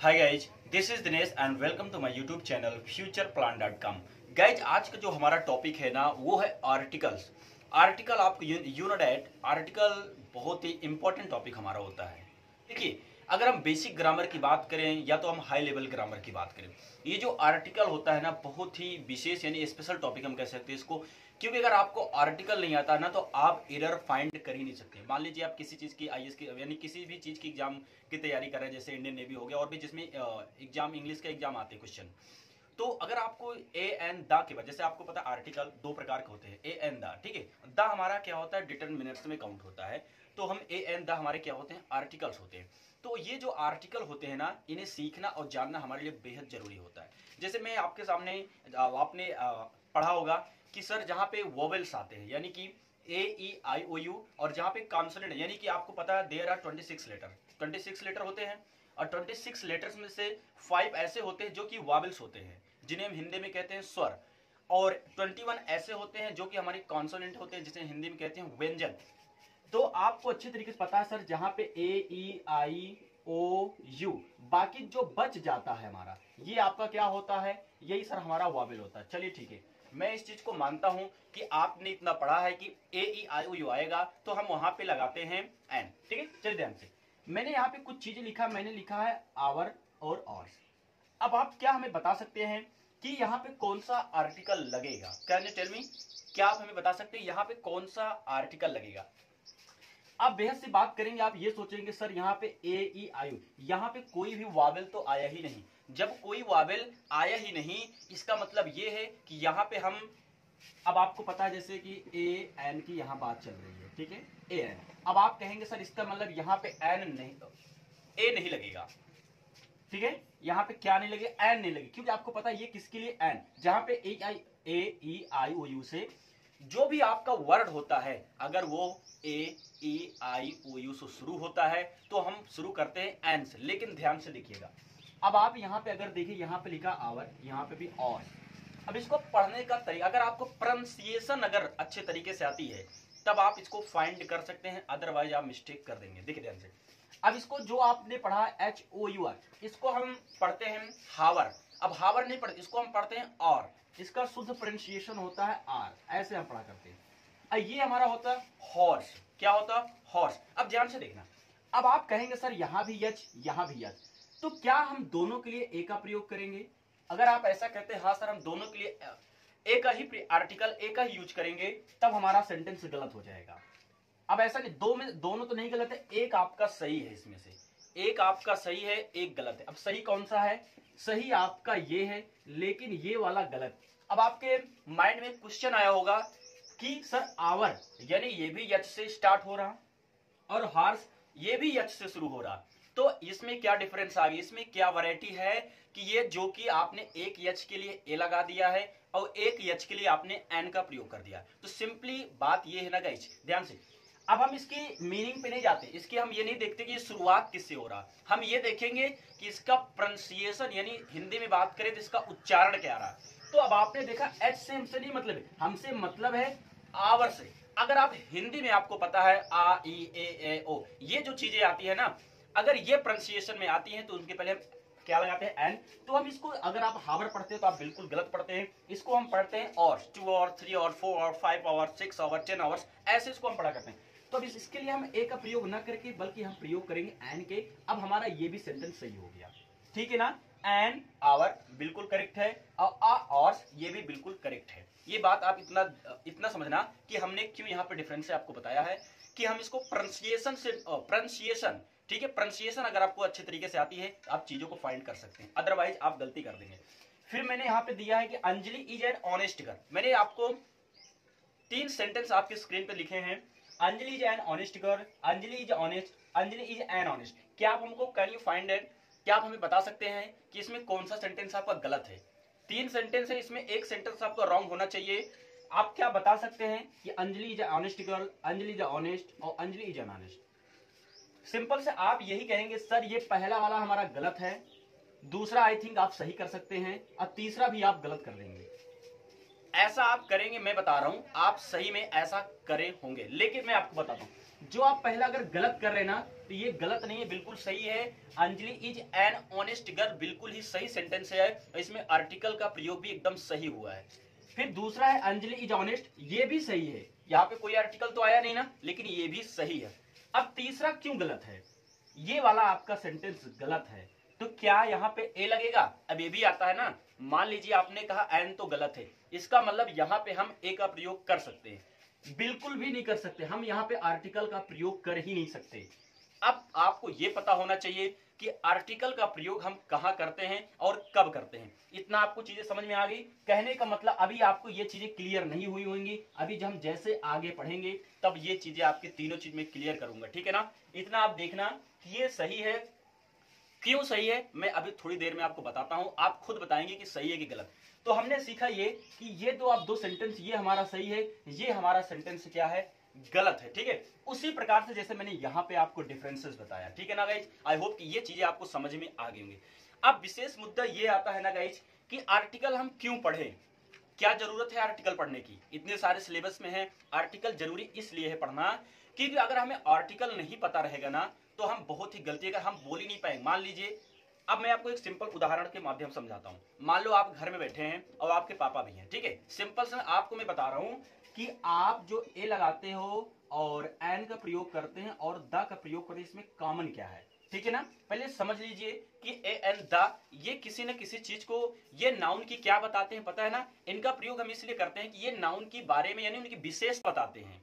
Hi guys, this is Dinesh and welcome to my YouTube channel futureplan.com। Guys, आज का जो हमारा टॉपिक है ना वो है आर्टिकल्स। आर्टिकल आपको यू नो डैट आर्टिकल बहुत ही इंपॉर्टेंट टॉपिक हमारा होता है। देखिए, अगर हम बेसिक ग्रामर की बात करें या तो हम हाई लेवल ग्रामर की बात करें, ये जो आर्टिकल होता है ना बहुत ही विशेष यानी स्पेशल टॉपिक हम कह सकते हैं इसको, क्योंकि अगर आपको आर्टिकल नहीं आता ना तो आप एरर फाइंड कर ही नहीं सकते। मान लीजिए आप किसी चीज़ की आईएएस की यानी किसी भी चीज़ की एग्जाम की तैयारी कर रहे हैं, जैसे इंडियन नेवी हो गया और भी जिसमें एग्जाम इंग्लिश का एग्जाम आते हैं क्वेश्चन, तो अगर आपको ए एंड द के बाद, जैसे आपको पता है आर्टिकल दो प्रकार के होते हैं, ए एंड द, ठीक है। द हमारा क्या होता है, डिटर्मिनेंट्स मिनट्स में काउंट होता है, तो हम ए एंड द हमारे क्या होते हैं, आर्टिकल्स होते हैं। तो ये जो आर्टिकल होते हैं ना, इन्हें सीखना और जानना हमारे लिए बेहद जरूरी होता है। जैसे मैं आपके सामने आपने पढ़ा होगा कि सर जहाँ पे वोवेल्स आते हैं यानी कि ए ई आई ओ यू, और जहाँ पे कॉन्सोनेंट यानी कि आपको पता है देयर आर 26 लेटर, 26 लेटर होते हैं, और 26 लेटर्स में से 5 ऐसे होते हैं जो कि वॉवेल्स होते हैं, जिन्हें हम हिंदी में कहते हैं स्वर, और 21 ऐसे होते हैं जो कि हमारे कॉन्सोनेंट होते हैं, जिसे हिंदी में कहते हैं व्यंजन। तो आपको अच्छे तरीके से पता है सर, जहां पे ए ई आई ओ यू, बाकी जो बच जाता है हमारा, ये आपका क्या होता है, यही सर हमारा वॉवेल होता है। चलिए ठीक है, मैं इस चीज को मानता हूं कि आपने इतना पढ़ा है कि ए ई आई ओ यू आएगा तो हम वहां पे लगाते हैं एन, ठीक है। चलिए ध्यान से, मैंने यहाँ पे कुछ चीजें लिखा, मैंने लिखा है आवर और ऑर्स। अब आप क्या हमें बता सकते हैं कि यहाँ पे कौन सा आर्टिकल लगेगा? कैन यू टेल मी, क्या आप हमें बता सकते हैं यहाँ पे कौन सा आर्टिकल लगेगा? आप बेहद सी बात करेंगे, आप ये सोचेंगे सर यहाँ पे ए ई आई यू, यहाँ पे कोई भी वावेल तो आया ही नहीं। जब कोई वावेल आया ही नहीं, इसका मतलब ये है कि यहाँ पे हम, अब आपको पता है जैसे कि ए एन की यहाँ बात चल रही है, ठीक है, ए एन। अब आप कहेंगे सर इसका मतलब यहाँ पे एन नहीं, ए नहीं लगेगा, ठीक है, यहाँ पे क्या नहीं लगेगा, एन नहीं लगेगा, क्योंकि आपको पता है ये किसके लिए एन, जहां पे ए ई आई ओ यू से जो भी आपका वर्ड होता है, अगर वो ए ई आई ओ यू से शुरू होता है तो हम शुरू करते हैं एन से। लेकिन ध्यान से देखिएगा, अब आप यहाँ पे अगर देखिए, यहाँ पे लिखा आवर, यहाँ पे भी और। अब इसको पढ़ने का तरीका, अगर आपको प्रोनाउंसिएशन अगर अच्छे तरीके से आती है तब आप इसको फाइंड कर सकते हैं, अदरवाइज आप मिस्टेक कर देंगे। देखिए ध्यान से, अब इसको जो आपने पढ़ा एच ओ यू आर, इसको हम पढ़ते हैं हावर। अब हावर नहीं पढ़ते, इसको हम पढ़ते हैं और, इसका शुद्ध प्रोनाउंसिएशन होता है आर, ऐसे हम पढ़ा करते हैं। ये हमारा होता है हॉर्स। क्या होता है? हॉर्स। अब ध्यान से देखना, अब आप कहेंगे सर यहाँ भी यच, यहाँ भी यच, तो क्या हम दोनों के लिए ए का प्रयोग करेंगे? अगर आप ऐसा कहते हैं हाँ सर हम दोनों के लिए ए का ही आर्टिकल ए का ही यूज करेंगे, तब हमारा सेंटेंस गलत हो जाएगा। अब ऐसा नहीं, दोनों तो नहीं गलत है, एक आपका सही है, इसमें से एक आपका सही है, एक गलत है। अब सही कौन सा है? सही आपका ये है, लेकिन ये वाला गलत। अब आपके माइंड में क्वेश्चन आया होगा कि सर आवर यानी ये भी यच से स्टार्ट हो रहा और हॉर्स ये भी यच से शुरू हो रहा, तो इसमें क्या डिफरेंस आ गई, इसमें क्या वैरायटी है कि ये जो कि आपने एक यच के लिए ए लगा दिया है और एक यच के लिए आपने एन का प्रयोग कर दिया। तो सिंपली बात ये है ना गाइस, ध्यान से। अब हम इसकी मीनिंग पे नहीं जाते, इसकी हम ये नहीं देखते कि शुरुआत किससे हो रहा, हम ये देखेंगे कि इसका प्रोनाउंसिएशन यानी हिंदी में बात करें तो इसका उच्चारण क्या रहा। तो अब आपने देखा एच से हमसे नहीं मतलब है, हमसे मतलब है आवर से। अगर आप हिंदी में आपको पता है आ ई ए ओ, ये जो चीजें आती है ना, अगर ये प्रोनाउंसिएशन में आती हैं तो उनके पहले क्या लगाते हैं एन। तो हम इसको, अगर आप हावर पढ़ते हैं तो आप बिल्कुल गलत पढ़ते हैं, इसको हम पढ़ते हैं और 2 और 3 और 4 और 5 और 6 और 10 आवर्स, ऐसे इसको हम पढ़ा करते हैं। तो अब इसके लिए हम ए का प्रयोग न करके बल्कि हम प्रयोग करेंगे एन के। अब हमारा ये भी सेंटेंस सही हो गया, ठीक है ना। एन आवर बिल्कुल करेक्ट है और आ और ये भी बिल्कुल करेक्ट है। ये बात आप इतना समझना कि हमने क्यों यहाँ पे डिफरेंस आपको बताया है कि हम इसको प्रोनाउंसिएशन से, प्रोनाउंसिएशन, ठीक है, प्रोनाउंसिएशन अगर आपको अच्छे तरीके से आती है आप चीजों को फाइंड कर सकते हैं, अदरवाइज आप गलती कर देंगे। फिर मैंने यहाँ पे दिया है कि Anjali is an honest girl. मैंने आपको 3 सेंटेंस आपके स्क्रीन पे लिखे हैं, Anjali is an honest girl, Anjali is honest, Anjali is an honest. क्या आप हमको, कैन यू फाइंड इट, क्या आप हमें बता सकते हैं कि इसमें कौन सा सेंटेंस आपका गलत है? 3 सेंटेंस है, इसमें एक सेंटेंस आपका रॉन्ग होना चाहिए। आप क्या बता सकते हैं कि Anjali is honest girl, Anjali is honest और Anjali is an honest. Simple से आप यही कहेंगे सर ये पहला वाला हमारा गलत है, दूसरा आई थिंक आप सही कर सकते हैं और तीसरा भी आप गलत कर देंगे। ऐसा आप करेंगे, मैं बता रहा हूं आप सही में ऐसा करे होंगे। लेकिन मैं आपको बताता हूं, जो आप पहला अगर गलत कर रहे हैं ना तो ये गलत नहीं है, बिल्कुल सही है। Anjali is an honest girl बिल्कुल ही सही सेंटेंस है, इसमें आर्टिकल का प्रयोग भी एकदम सही हुआ है। फिर दूसरा है अंजलि इज ऑनेस्ट, ये भी सही है, यहाँ पे कोई आर्टिकल तो आया नहीं ना, लेकिन ये भी सही है। अब तीसरा क्यों गलत है, ये वाला आपका सेंटेंस गलत है, तो क्या यहाँ पे ए लगेगा? अब ये भी आता है ना, मान लीजिए आपने कहा एन तो गलत है, इसका मतलब यहाँ पे हम ए का प्रयोग कर सकते हैं? बिल्कुल भी नहीं कर सकते, हम यहाँ पे आर्टिकल का प्रयोग कर ही नहीं सकते। अब आपको ये पता होना चाहिए कि आर्टिकल का प्रयोग हम कहां करते हैं और कब करते हैं। इतना आपको चीजें समझ में आ गई? कहने का मतलब अभी आपको ये चीजें क्लियर नहीं हुई होंगी, अभी जब हम जैसे आगे पढ़ेंगे तब ये चीजें आपके तीनों चीज में क्लियर करूंगा, ठीक है ना? इतना आप देखना कि ये सही है, क्यों सही है मैं अभी थोड़ी देर में आपको बताता हूं, आप खुद बताएंगे कि सही है कि गलत। तो हमने सीखा ये कि ये तो आप दो सेंटेंस, ये हमारा सही है, ये हमारा सेंटेंस क्या है, गलत है, ठीक है? उसी प्रकार से जैसे मैंने यहां पे आपको डिफरेंसेस बताया, ठीक है ना गाइज? आई होप कि ये चीजें आपको समझ में आ गई होंगी। अब विशेष मुद्दा ये आता है ना गाइज कि आर्टिकल हम क्यों पढ़े, क्या जरूरत है आर्टिकल पढ़ने की? इतने सारे सिलेबस में है, आर्टिकल जरूरी इसलिए है पढ़ना क्योंकि अगर हमें आर्टिकल नहीं पता रहेगा ना तो हम बहुत ही गलती अगर हम बोल ही नहीं पाएंगे। मान लीजिए, अब मैं आपको एक सिंपल उदाहरण के माध्यम समझाता हूं। मान लो आप घर में बैठे हैं और आपके पापा भी हैं, ठीक है? सिंपल से आपको मैं बता रहा हूं कि आप जो ए लगाते हो और एन का प्रयोग करते हैं और द का प्रयोग करते हैं, इसमें कॉमन क्या है, ठीक है ना? पहले समझ लीजिए कि ए एन द, ये किसी न किसी चीज को, ये नाउन की क्या बताते हैं पता है ना? इनका प्रयोग हम इसलिए करते हैं कि ये नाउन के बारे में यानी उनकी विशेष बताते हैं,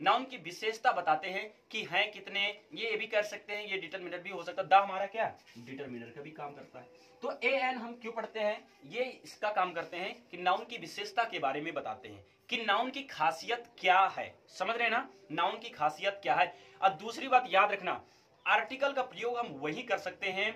नाउन की विशेषता बताते हैं कि हैं कितने, ये भी कर सकते हैं, ये डिटरमिनर भी हो सकता है। द हमारा क्या डिटरमिनर का भी काम करता है। तो ए एन हम क्यों पढ़ते हैं, ये इसका काम करते हैं कि नाउन की विशेषता के बारे में बताते हैं कि नाउन की खासियत क्या है, समझ रहे हैं ना? नाउन की खासियत क्या है। और दूसरी बात याद रखना, आर्टिकल का प्रयोग हम वही कर सकते हैं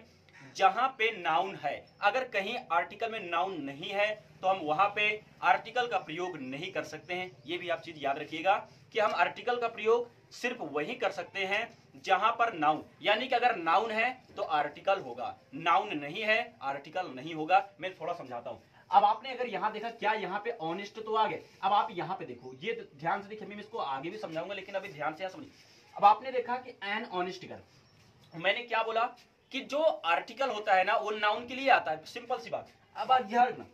जहां पे नाउन है। अगर कहीं आर्टिकल में नाउन नहीं है तो हम वहां पे आर्टिकल का प्रयोग नहीं कर सकते हैं। ये भी आप चीज याद रखिएगा कि हम आर्टिकल का प्रयोग सिर्फ वही कर सकते हैं जहां पर नाउन, यानी कि अगर नाउन है तो आर्टिकल होगा, नाउन नहीं है आर्टिकल नहीं होगा। मैं थोड़ा समझाता हूं। अब आपने अगर यहां देखा, क्या यहां पे ऑनेस्ट तो आ गए? अब आप यहां पे देखो, ये ध्यान से देखिए, मैं इसको आगे भी समझाऊंगा लेकिन अभी ध्यान से यहां समझिए। अब आपने देखा कि एन ऑनेस्ट गर्ल, मैंने क्या बोला कि जो आर्टिकल होता है ना वो नाउन के लिए आता है, सिंपल सी बात। अब आप ध्यान रखना,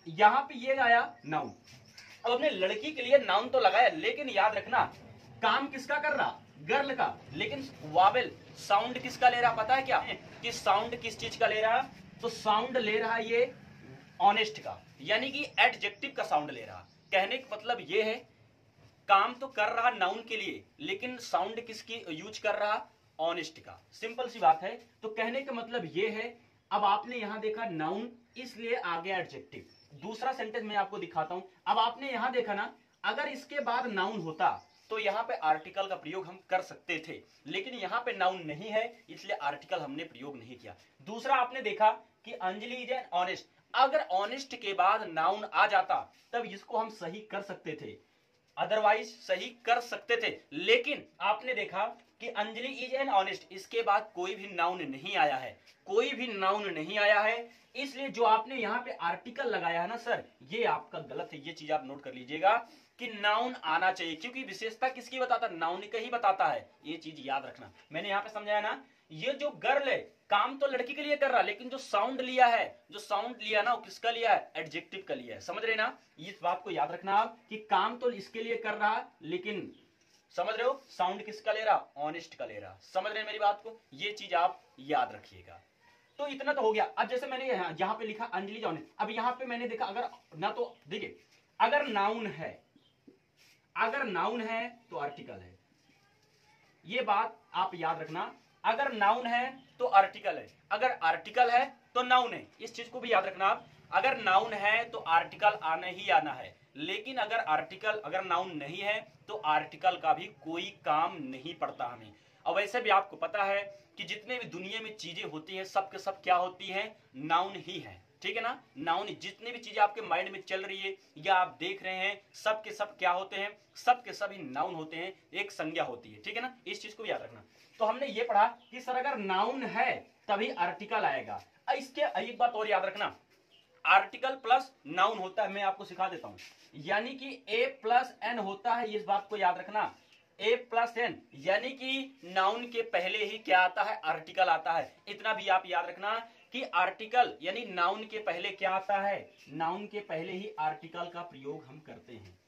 यहां पे ये आया नाउन, अब हमने लड़की के लिए नाउन तो लगाया, लेकिन याद रखना काम किसका कर रहा, गर्ल का, लेकिन वावेल साउंड किसका ले रहा पता है क्या? कि साउंड किस चीज का ले रहा? तो साउंड ले रहा ये ऑनेस्ट का, यानी कि एडजेक्टिव का साउंड ले रहा। कहने का मतलब ये है काम तो कर रहा नाउन के लिए, लेकिन साउंड किसकी यूज कर रहा? ऑनेस्ट का। सिंपल सी बात है। तो कहने का मतलब ये है, अब आपने यहां देखा नाउन, इसलिए आ गया एडजेक्टिव। दूसरा सेंटेंस मैं आपको दिखाता हूं। अब आपने यहां देखा ना, अगर इसके बाद नाउन होता तो यहां पे आर्टिकल का प्रयोग हम कर सकते थे, लेकिन यहां पे नाउन नहीं है इसलिए आर्टिकल हमने प्रयोग नहीं किया। दूसरा आपने देखा कि अंजलि इज एन ऑनेस्ट, अगर ऑनेस्ट के बाद नाउन आ जाता तब इसको हम सही कर सकते थे, अदरवाइज सही कर सकते थे। लेकिन आपने देखा कि अंजलि इज एन ऑनेस्ट, इसके बाद कोई भी नाउन नहीं आया है, कोई भी नाउन नहीं आया है, इसलिए जो आपने यहाँ पे आर्टिकल लगाया है ना सर, ये आपका गलत है। ये चीज आप नोट कर लीजिएगा कि नाउन आना चाहिए, क्योंकि विशेषता किसकी बताता है? नाउन का ही बताता है। ये चीज याद रखना, मैंने यहाँ पे समझाया ना, ये जो गर्ल है काम तो लड़की के लिए कर रहा, लेकिन जो साउंड लिया है, जो साउंड लिया ना वो किसका लिया है? एडजेक्टिव का लिया है। समझ रहे ना? इस बात को याद रखना आप कि काम तो इसके लिए कर रहा, लेकिन समझ रहे हो साउंड किसका ले रहा? ऑनेस्ट का ले रहा। समझ रहे हैं मेरी बात को? ये चीज आप याद रखिएगा। तो इतना तो हो गया। अब जैसे मैंने यहाँ पे लिखा अंजलि जॉन, अब यहाँ पे मैंने देखा अगर ना, तो देखिए अगर नाउन है, अगर नाउन है तो आर्टिकल है, ये बात आप याद रखना। अगर नाउन है तो आर्टिकल है, अगर आर्टिकल है तो नाउन है, इस चीज को भी याद रखना आप। अगर नाउन है तो आर्टिकल आना ही आना है, लेकिन अगर आर्टिकल, अगर नाउन नहीं है तो आर्टिकल का भी कोई काम नहीं पड़ता हमें। और वैसे भी आपको पता है कि जितने भी दुनिया में चीजें होती हैं सब के सब क्या होती हैं? नाउन ही है, ठीक है ना? नाउन, जितने भी चीजें आपके माइंड में चल रही है या आप देख रहे हैं, सब के सब क्या होते हैं? सब के सब ही नाउन होते हैं, एक संज्ञा होती है, ठीक है ना? इस चीज को याद रखना। तो हमने ये पढ़ा कि सर अगर नाउन है तभी आर्टिकल आएगा। इसके एक बात और याद रखना, आर्टिकल प्लस नाउन होता है, मैं आपको सिखा देता हूं, यानी कि ए प्लस एन होता है, इस बात को याद रखना। ए प्लस एन, यानी कि नाउन के पहले ही क्या आता है, आर्टिकल आता है। इतना भी आप याद रखना कि आर्टिकल यानी नाउन के पहले क्या आता है, नाउन के पहले ही आर्टिकल का प्रयोग हम करते हैं।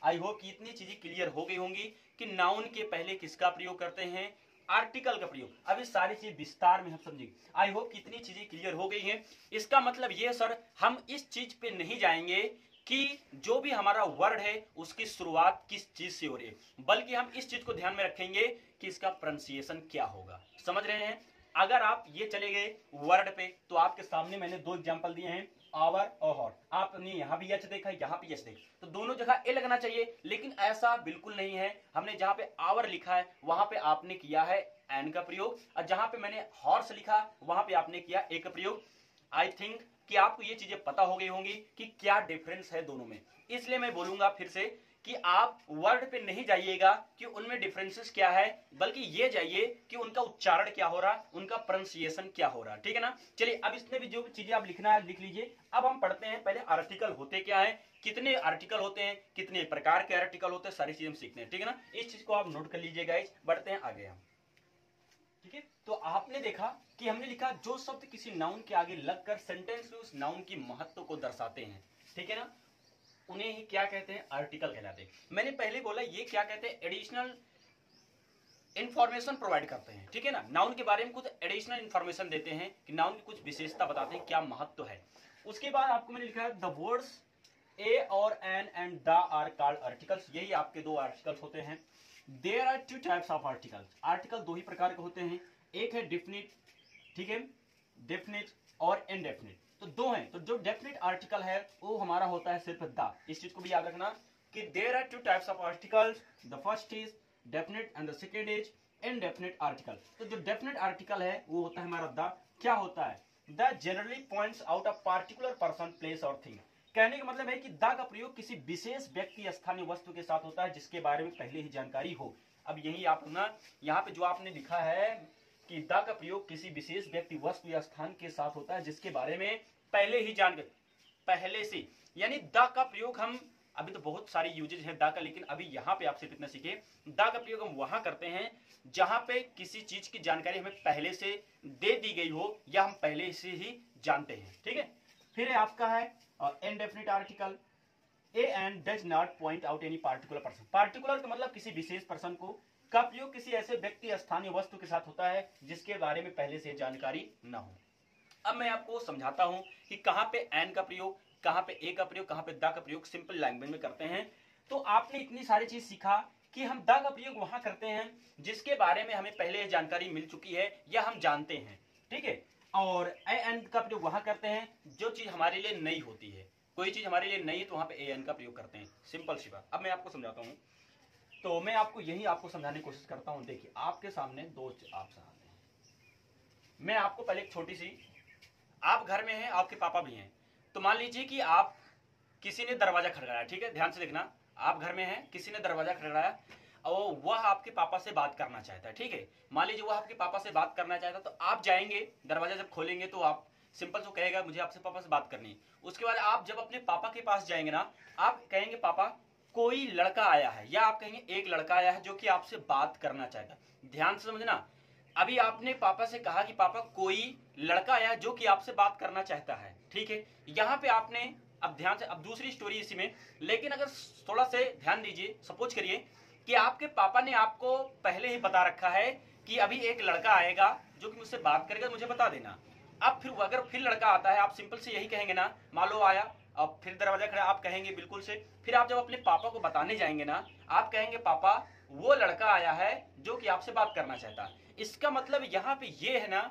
आई होप कि इतनी चीजें क्लियर हो गई होंगी कि नाउन के पहले किसका प्रयोग करते हैं, आर्टिकल का प्रयोग। अब इस सारी चीज विस्तार में हम समझेंगे। आई होप कितनी चीजें क्लियर हो गई हैं। इसका मतलब ये सर, हम इस चीज पे नहीं जाएंगे कि जो भी हमारा वर्ड है उसकी शुरुआत किस चीज से हो रही है, बल्कि हम इस चीज को ध्यान में रखेंगे कि इसका प्रोनाउंसिएशन क्या होगा। समझ रहे हैं? अगर आप ये चले गए वर्ड पे तो आपके सामने मैंने दो एग्जांपल दिए हैं, आवर और हॉट। आपने यहां भी एच देखा, यहां भी एच देखा, तो दोनों जगह ए लगना चाहिए, लेकिन ऐसा बिल्कुल नहीं है। हमने जहां पे आवर लिखा है वहां पे आपने किया है एन का प्रयोग, और जहां पे मैंने हॉर्स लिखा वहां पे आपने किया ए का प्रयोग। आई थिंक कि आपको ये चीजें पता हो गई होंगी कि क्या डिफरेंस है दोनों में। इसलिए मैं बोलूंगा फिर से कि आप वर्ड पे नहीं जाइएगा कि उनमें डिफरेंसेस क्या है, बल्कि ये जाइए कि उनका उच्चारण क्या हो रहा, उनका प्रोनाउंसिएशन क्या हो रहा। ठीक है ना? चलिए, अब इसमें भी जो चीजें आप लिखना है लिख लीजिए। अब हम पढ़ते हैं पहले आर्टिकल होते क्या है, कितने आर्टिकल होते हैं, कितने प्रकार के आर्टिकल होते हैं, सारी चीजें हम सीखते हैं। ठीक है ना? इस चीज को आप नोट कर लीजिएगा। गाइस, बढ़ते हैं आगे हम। ठीक है, तो आपने देखा कि हमने लिखा जो शब्द किसी नाउन के आगे लगकर सेंटेंस में उस नाउन की महत्व को दर्शाते हैं, ठीक है ना, उन्हें ही क्या कहते हैं, आर्टिकल कहलाते हैं। मैंने पहले बोला ये क्या कहते हैं, एडिशनल इंफॉर्मेशन प्रोवाइड करते हैं। ठीक है ना, नाउन के बारे में कुछ एडिशनल इंफॉर्मेशन देते हैं कि नाउन की कुछ विशेषता बताते हैं, क्या महत्व है। उसके बाद आपको मैंने लिखा है द वर्ड्स ए और an and the are called articles. यही आपके दो आर्टिकल्स होते हैं। There are two types of articles. Article दो ही प्रकार के होते हैं, एक है डिफिनिट, ठीक है, डेफिनिट और इनडेफिनिट, तो दो हैं। तो जो डेफिनिट आर्टिकल है वो हमारा होता है सिर्फ द। इस चीज को भी याद रखना कि there are two types of articles, the first is definite and the second is indefinite article. तो जो डेफिनिट आर्टिकल है वो होता है हमारा द। क्या होता है, the generally points out a particular person, place और थिंग। कहने का मतलब है कि द का प्रयोग किसी विशेष व्यक्ति, स्थानीय वस्तु के साथ होता है जिसके बारे में पहले ही जानकारी हो। अब यही आप ना यहाँ पे जो आपने लिखा है कि द का प्रयोग किसी विशेष व्यक्ति, वस्तु या स्थान के साथ होता है जिसके बारे में पहले ही जानकारी, पहले से, यानी द का प्रयोग हम, अभी तो बहुत सारी यूजेज है द का, लेकिन अभी यहाँ पे आप सिर्फ इतना सीखे, द का प्रयोग हम वहां करते हैं जहां पे किसी चीज की जानकारी हमें पहले से दे दी गई हो या हम पहले से ही जानते हैं। ठीक है, फिर आपका है indefinite article. A and does not point out any particular person. Particular का मतलब किसी विशेष पर्सन को, का प्रयोग किसी ऐसे व्यक्ति, स्थानीय वस्तु के साथ होता है जिसके बारे में पहले से जानकारी न हो। अब मैं आपको समझाता हूं कि कहां पे एन का प्रयोग, कहां पे ए का प्रयोग, कहां पे द का प्रयोग सिंपल लैंग्वेज में करते हैं। तो आपने इतनी सारी चीज सीखा कि हम द का प्रयोग वहां करते हैं जिसके बारे में हमें पहले जानकारी मिल चुकी है या हम जानते हैं। ठीक है, और ए एन का प्रयोग वहां करते हैं जो चीज हमारे लिए नई होती है। कोई चीज हमारे लिए नई है तो वहां पे ए एन का प्रयोग करते हैं। सिंपल सी बात। अब मैं आपको समझाता हूं, तो मैं आपको यही आपको समझाने की कोशिश करता हूं। देखिए, आपके सामने दो ऑप्शन आते हैं। मैं आपको पहले एक छोटी सी, आप घर में हैं, आपके पापा भी हैं, तो मान लीजिए कि आप, किसी ने दरवाजा खड़काया। ठीक है, ध्यान से देखना, आप घर में हैं, किसी ने दरवाजा खड़काया और वह आपके पापा से बात करना चाहता है। ठीक है, मान लीजिए वह आपके पापा से बात करना चाहता है, तो आप जाएंगे, दरवाजा जब खोलेंगे तो आप सिंपल से कहेगा मुझे आपसे पापा से बात करनी है। उसके बाद आप जब अपने पापा के पास जाएंगे ना, आप कहेंगे पापा कोई लड़का आया है, या आप कहेंगे एक लड़का आया है जो कि आपसे बात करना चाहता है। ध्यान से समझना, अभी आपने पापा से कहा कि पापा कोई लड़का आया है जो कि आपसे बात करना चाहता है। ठीक है, यहां पे आपने, अब ध्यान से, अब दूसरी स्टोरी इसी में, लेकिन अगर थोड़ा से ध्यान दीजिए, सपोज करिए कि आपके पापा ने आपको पहले ही बता रखा है कि अभी एक लड़का आएगा जो कि मुझसे बात करेगा, मुझे बता देना। अब फिर अगर फिर लड़का आता है, आप सिंपल से यही कहेंगे ना, मान लो आया, अब फिर दरवाजा खड़ा, आप कहेंगे बिल्कुल से, फिर आप जब अपने पापा को बताने जाएंगे ना, आप कहेंगे पापा वो लड़का आया है जो कि आपसे बात करना चाहता है। इसका मतलब यहाँ पे ये है ना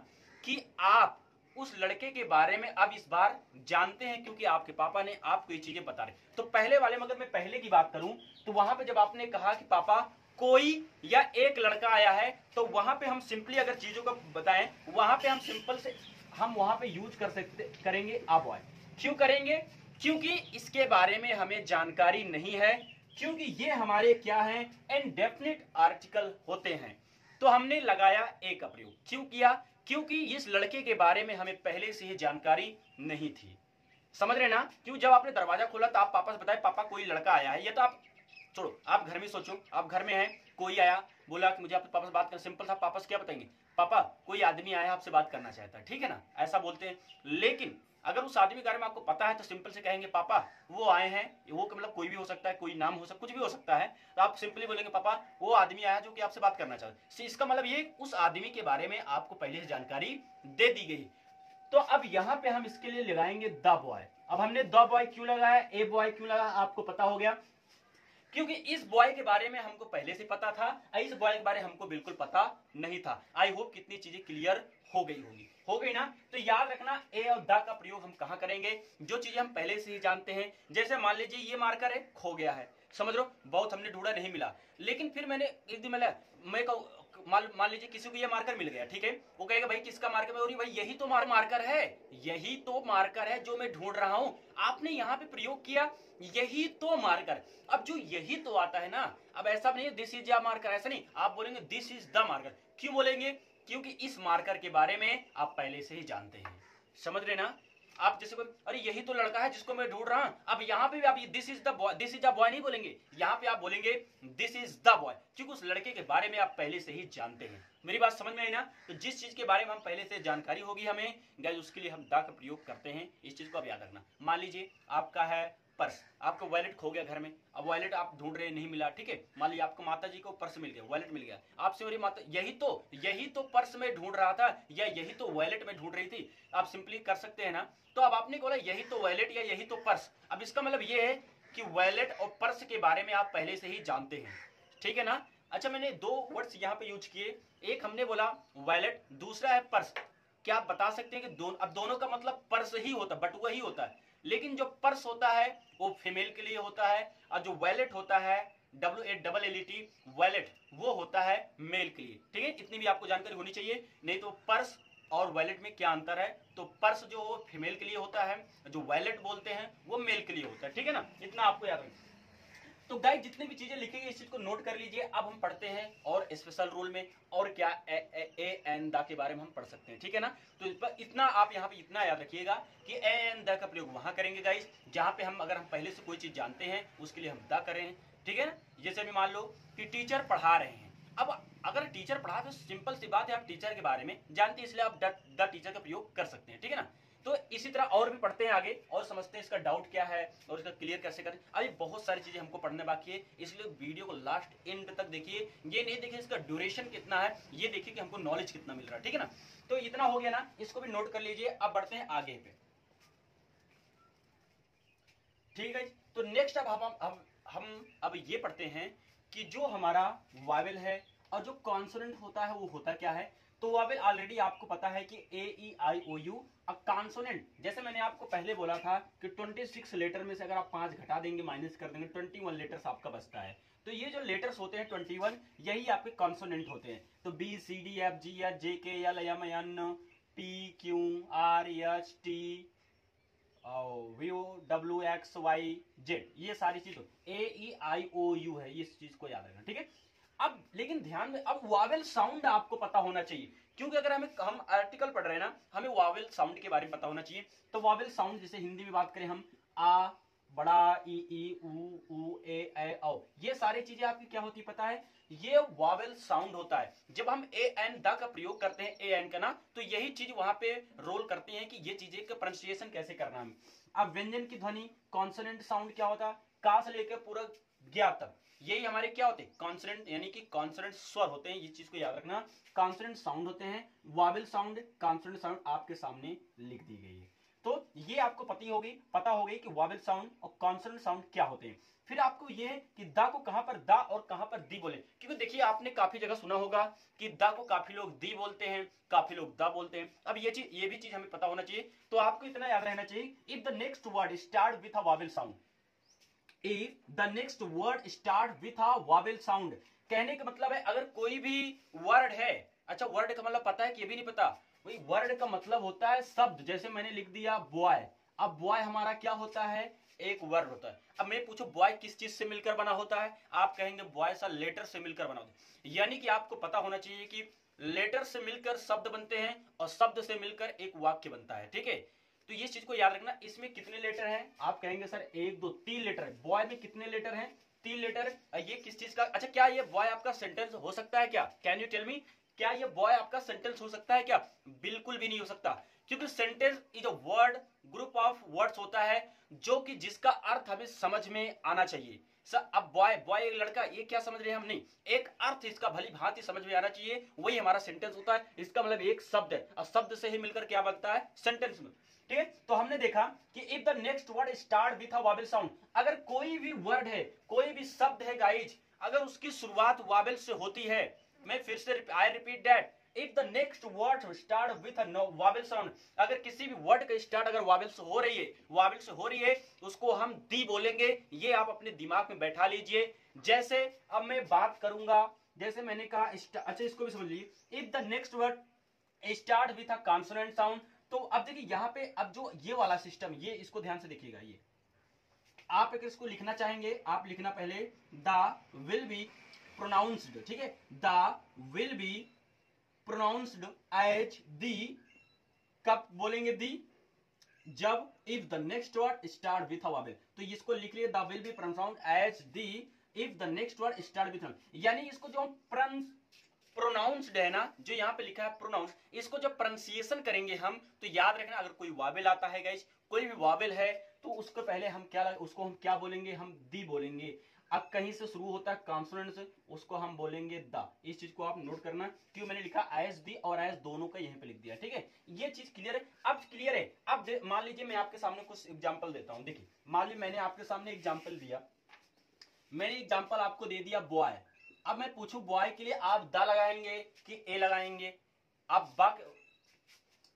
कि आप उस लड़के के बारे में अब इस बार जानते हैं क्योंकि आपके पापा ने आपको ये चीजें बता रहे। तो पहले वाले में अगर मैं पहले की बात करूं तो वहां पे जब आपने कहा कि पापा कोई या एक लड़का आया है, तो वहां पे हम सिंपली अगर चीजों को बताएं, वहां पे हम सिंपल से हम वहां पे यूज कर सकते करेंगे आ बॉय। क्यों करेंगे, क्योंकि इसके बारे में हमें जानकारी नहीं है, क्योंकि ये हमारे क्या हैं, इनडेफिनिट आर्टिकल होते हैं। तो हमने लगाया ए का प्रयोग। क्यों किया, क्योंकि इस लड़के के बारे में हमें पहले से ही जानकारी नहीं थी। समझ रहे ना, क्यों, जब आपने दरवाजा खोला तो आप पापा से बताए पापा कोई लड़का आया है, ये तो आप छोड़ो, आप घर में सोचो, आप घर में हैं, कोई आया बोला कि मुझे आपके पापा से बात करना, सिंपल था, पापा से क्या बताएंगे, पापा कोई आदमी आया आपसे बात करना चाहता है, ठीक है ना, ऐसा बोलते हैं। लेकिन अगर उस आदमी के बारे में आपको पता है तो सिंपल से कहेंगे पापा वो आए हैं, वो मतलब कोई भी हो सकता है, कोई नाम हो सकता, कुछ भी हो सकता है, तो आप सिंपली बोलेंगे पापा वो आदमी आया जो कि आपसे बात करना चाहता है। इसका मतलब ये उस आदमी के बारे में आपको पहले से जानकारी दे दी गई। तो अब यहां पे हम इसके लिए लगाएंगे द बॉय। अब हमने द बॉय क्यों लगाया, ए बॉय क्यों लगा, आपको पता हो गया, क्योंकि इस बॉय के बारे में हमको पहले से पता था, इस बॉय के बारे में हमको बिल्कुल पता नहीं था। आई होप कितनी चीजें क्लियर हो गई होगी, हो गई ना। तो याद रखना ए और द का प्रयोग हम कहां करेंगे, जो चीजें हम पहले से ही जानते हैं। जैसे मान लीजिए ये मार्कर है, खो गया है, समझ लो, बहुत हमने ढूंढा नहीं मिला, लेकिन फिर मैंने एक दिन मान लीजिए किसी को ये मार्कर मिल गया, ठीक है, वो कहेगा भाई किसका मार्कर है, और भाई यही तो मार्कर है, यही तो मार्कर है जो मैं ढूंढ रहा हूं। आपने यहां पे प्रयोग किया यही तो मार्कर। अब जो यही तो आता है ना, अब ऐसा नहीं दिस इज या मार्कर, ऐसा नहीं, आप बोलेंगे दिस इज द मार्कर। क्यों बोलेंगे, क्योंकि इस मार्कर के बारे में आप पहले से ही जानते हैं, समझ रहे ना। आप जैसे अरे यही तो लड़का है जिसको मैं ढूंढ रहा हूं, अब यहां पे भी आप this is the boy, this is the boy नहीं बोलेंगे, यहां पे आप बोलेंगे दिस इज द बॉय, क्योंकि उस लड़के के बारे में आप पहले से ही जानते हैं। मेरी बात समझ में आई ना। तो जिस चीज के बारे में हम पहले से जानकारी होगी हमें गाइस, उसके लिए हम द का प्रयोग करते हैं। इस चीज को आप याद रखना। मान लीजिए आपका है पर्स, आपका वॉलेट खो गया घर में, अब वॉलेट आप ढूंढ रहे नहीं मिला, ठीक है, मान लीजिए आपको माता जी को पर्स मिल गया, वॉलेट मिल गया, आपसे मेरी माता यही तो पर्स में ढूंढ रहा था, या यही तो वॉलेट में ढूंढ रही थी, आप सिंपली कर सकते हैं ना। तो अब आपने बोला यही तो वॉलेट या यही तो पर्स, अब इसका मतलब ये है कि वॉलेट और पर्स के बारे में आप पहले से ही जानते हैं, ठीक है ना। अच्छा, मैंने दो वर्ड्स यहाँ पे यूज किए, एक हमने बोला वॉलेट, दूसरा है पर्स। क्या आप बता सकते हैं कि अब दोनों का मतलब पर्स ही होता है, बटुआ ही होता है, लेकिन जो पर्स होता है वो फीमेल के लिए होता है, और जो वॉलेट होता है WALLET वॉलेट, वो होता है मेल के लिए, ठीक है। इतनी भी आपको जानकारी होनी चाहिए, नहीं तो पर्स और वॉलेट में क्या अंतर है। तो पर्स जो फीमेल के लिए होता है, जो वॉलेट बोलते हैं वो मेल के लिए होता है, ठीक है ना, इतना आपको याद रखना। तो गाइस जितनी भी चीजें लिखी गई इस चीज को नोट कर लीजिए। अब हम पढ़ते हैं और स्पेशल रूल में, और क्या ए एन द के बारे में हम पढ़ सकते हैं, ठीक है ना। तो इतना आप यहाँ पे इतना याद रखिएगा कि ए एन द का प्रयोग वहां करेंगे गाइस जहां पे हम, अगर हम पहले से कोई चीज जानते हैं उसके लिए हम द करें, ठीक है ना। जैसे अभी मान लो कि टीचर पढ़ा रहे हैं, अब अगर टीचर पढ़ा तो सिंपल सी बात है आप टीचर के बारे में जानते हैं, इसलिए आप द टीचर का प्रयोग कर सकते हैं, ठीक है ना। तो इसी तरह और भी पढ़ते हैं आगे और समझते हैं इसका डाउट क्या है और इसका क्लियर कैसे करें। अभी बहुत सारी चीजें हमको पढ़ने बाकी है, इसलिए वीडियो को लास्ट एंड तक देखिए। ये नहीं देखिए इसका ड्यूरेशन कितना है, ये देखिए कि हमको नॉलेज कितना मिल रहा है, ठीक है ना। तो इतना हो गया ना, इसको भी नोट कर लीजिए। अब बढ़ते हैं आगे पे, ठीक है। तो नेक्स्ट हम अब ये पढ़ते हैं कि जो हमारा वावेल है और जो कॉन्सोनेंट होता है वो होता क्या है। तो वावेल ऑलरेडी आपको पता है कि AEIOU। अब कॉन्सोनेंट जैसे मैंने आपको पहले बोला था कि 26 लेटर में से अगर आप 5 घटा देंगे, माइनस कर देंगे, 21 लेटर्स आपका बचता है। तो ये जो लेटर्स होते हैं 21, यही आपके कॉन्सोनेंट होते हैं। तो BCDFGHJKLMNPQRST VOWXYZ, ये सारी चीज AEIOU है, इस चीज को याद रखना, ठीक है। अब लेकिन ध्यान में, अब वावेल साउंड आपको पता होना चाहिए, क्योंकि अगर हम आर्टिकल पढ़ रहे हैं ना, हमें वावेल साउंड के बारे में पता होना चाहिए। तो वावेल साउंड जैसे हिंदी में बात करें हम, आ, बड़ा, ई ऊ ए औ, ये सारी चीजें आपकी क्या होती है पता है, ये वावेल साउंड होता है। जब हम ए एन द का प्रयोग करते हैं, ए एन का ना, तो यही चीज वहां पे रोल करती है कि ये चीजें का प्रोनाउंसिएशन कैसे करना है। अब व्यंजन की ध्वनि कॉन्सोनेंट साउंड क्या होता है, का से लेकर पूरा ज्ञा तक, यही हमारे क्या होते हैं कॉन्सोनेंट, यानी कि कॉन्सोनेंट स्वर होते हैं। ये चीज को याद रखना, कॉन्सोनेंट साउंड होते हैं। वावेल साउंड, कॉन्सोनेंट साउंड आपके सामने लिख दी गई है। तो ये आपको पता हो गई कि वावेल साउंड और कॉन्सोनेंट साउंड क्या होते हैं। फिर आपको ये है कि द को कहां पर द और कहां पर दी बोले, क्योंकि देखिए आपने काफी जगह सुना होगा कि द को काफी लोग दी बोलते हैं, काफी लोग द बोलते हैं। अब ये भी चीज हमें पता होना चाहिए। तो आपको इतना याद रहना चाहिए, if the next word start with a Wavell sound, if the next word start with a Wavell sound, कहने का मतलब है अगर कोई भी वर्ड है, अच्छा वर्ड का मतलब पता है कि ये भी नहीं पता, वही वर्ड का मतलब होता है शब्द। जैसे मैंने लिख दिया बॉय, अब बॉय हमारा क्या होता है, एक वर्ड होता है। अब मैं पूछूं बॉय किस चीज से मिलकर बना होता है, आप कहेंगे बॉय सा लेटर से मिलकर बना होता है। यानी कि आपको पता होना चाहिए कि लेटर से मिलकर शब्द बनते हैं और शब्द से मिलकर एक वाक्य बनता है, ठीक है। तो ये चीज को याद रखना। इसमें कितने लेटर हैं, आप कहेंगे सर 1 2 3 लेटर है। बॉय में कितने लेटर हैं, 3 लेटर, ये किस चीज का, अच्छा क्या ये बॉय आपका सेंटेंस हो सकता है क्या? कैन यू टेल मी, क्या ये बॉय आपका सेंटेंस हो सकता है क्या? बिल्कुल भी नहीं हो सकता, क्योंकि sentence is a word, group of words होता है जो कि जिसका अर्थ हमें समझ में आना चाहिए। सर अब बॉय बॉय एक लड़का, ये क्या समझ रहे हैं हम? नहीं, एक अर्थ इसका भली भांति समझ में आना चाहिए, वही हमारा सेंटेंस होता है। इसका मतलब एक शब्द है और शब्द से ही मिलकर क्या बनता है? सेंटेंस में। ठीक है, तो हमने देखा कि if the next word start with a vowel sound, अगर कोई भी वर्ड है, कोई भी शब्द है गाइज, अगर उसकी शुरुआत वॉवेल से होती है, मैं फिर से I repeat that, if the next word start with a vowel sound, अगर किसी भी वर्ड का स्टार्ट अगर वॉवेल से हो रही है, वॉवेल से हो रही है, उसको हम दी बोलेंगे। ये आप अपने दिमाग में बैठा लीजिए। जैसे अब मैं बात करूंगा, जैसे मैंने कहा, अच्छा इसको भी समझ लीजिए, if the next word start with a consonant sound, तो अब देखिए यहां पे, अब जो ये वाला सिस्टम, ये इसको ध्यान से देखिएगा, ये आप अगर इसको लिखना चाहेंगे, आप लिखना पहले द विल बी प्रोनाउंस्ड, ठीक है, the will be pronounced as the, कब बोलेंगे दी? जब if the next word start with a vowel, तो इसको लिख लिए the will be pronounced as the if the next word start with, यानी इसको जो हम प्रोनाउंस्ड है ना, जो यहाँ पे लिखा है प्रोनाउंस, इसको जब प्रोनाउंसिएशन करेंगे हम, तो याद रखना अगर कोई वावेल आता है गाइस, कोई भी वावेल है, तो उसको पहले हम क्या, उसको हम क्या बोलेंगे? हम दी बोलेंगे। अब कहीं से शुरू होता है कॉन्सोनेंट से, उसको हम बोलेंगे द। इस चीज को आप नोट करना, क्यों मैंने लिखा एस दी और एस दोनों का यहीं पे लिख दिया, ठीक है, ये चीज क्लियर है। अब क्लियर है, अब मान लीजिए मैं आपके सामने कुछ एग्जाम्पल देता हूं। देखिए मान लीजिए मैंने आपके सामने एग्जाम्पल दिया, मैंने एग्जाम्पल आपको दे दिया बॉय। अब मैं पूछूं बॉय के लिए आप द लगाएंगे कि ए लगाएंगे? आप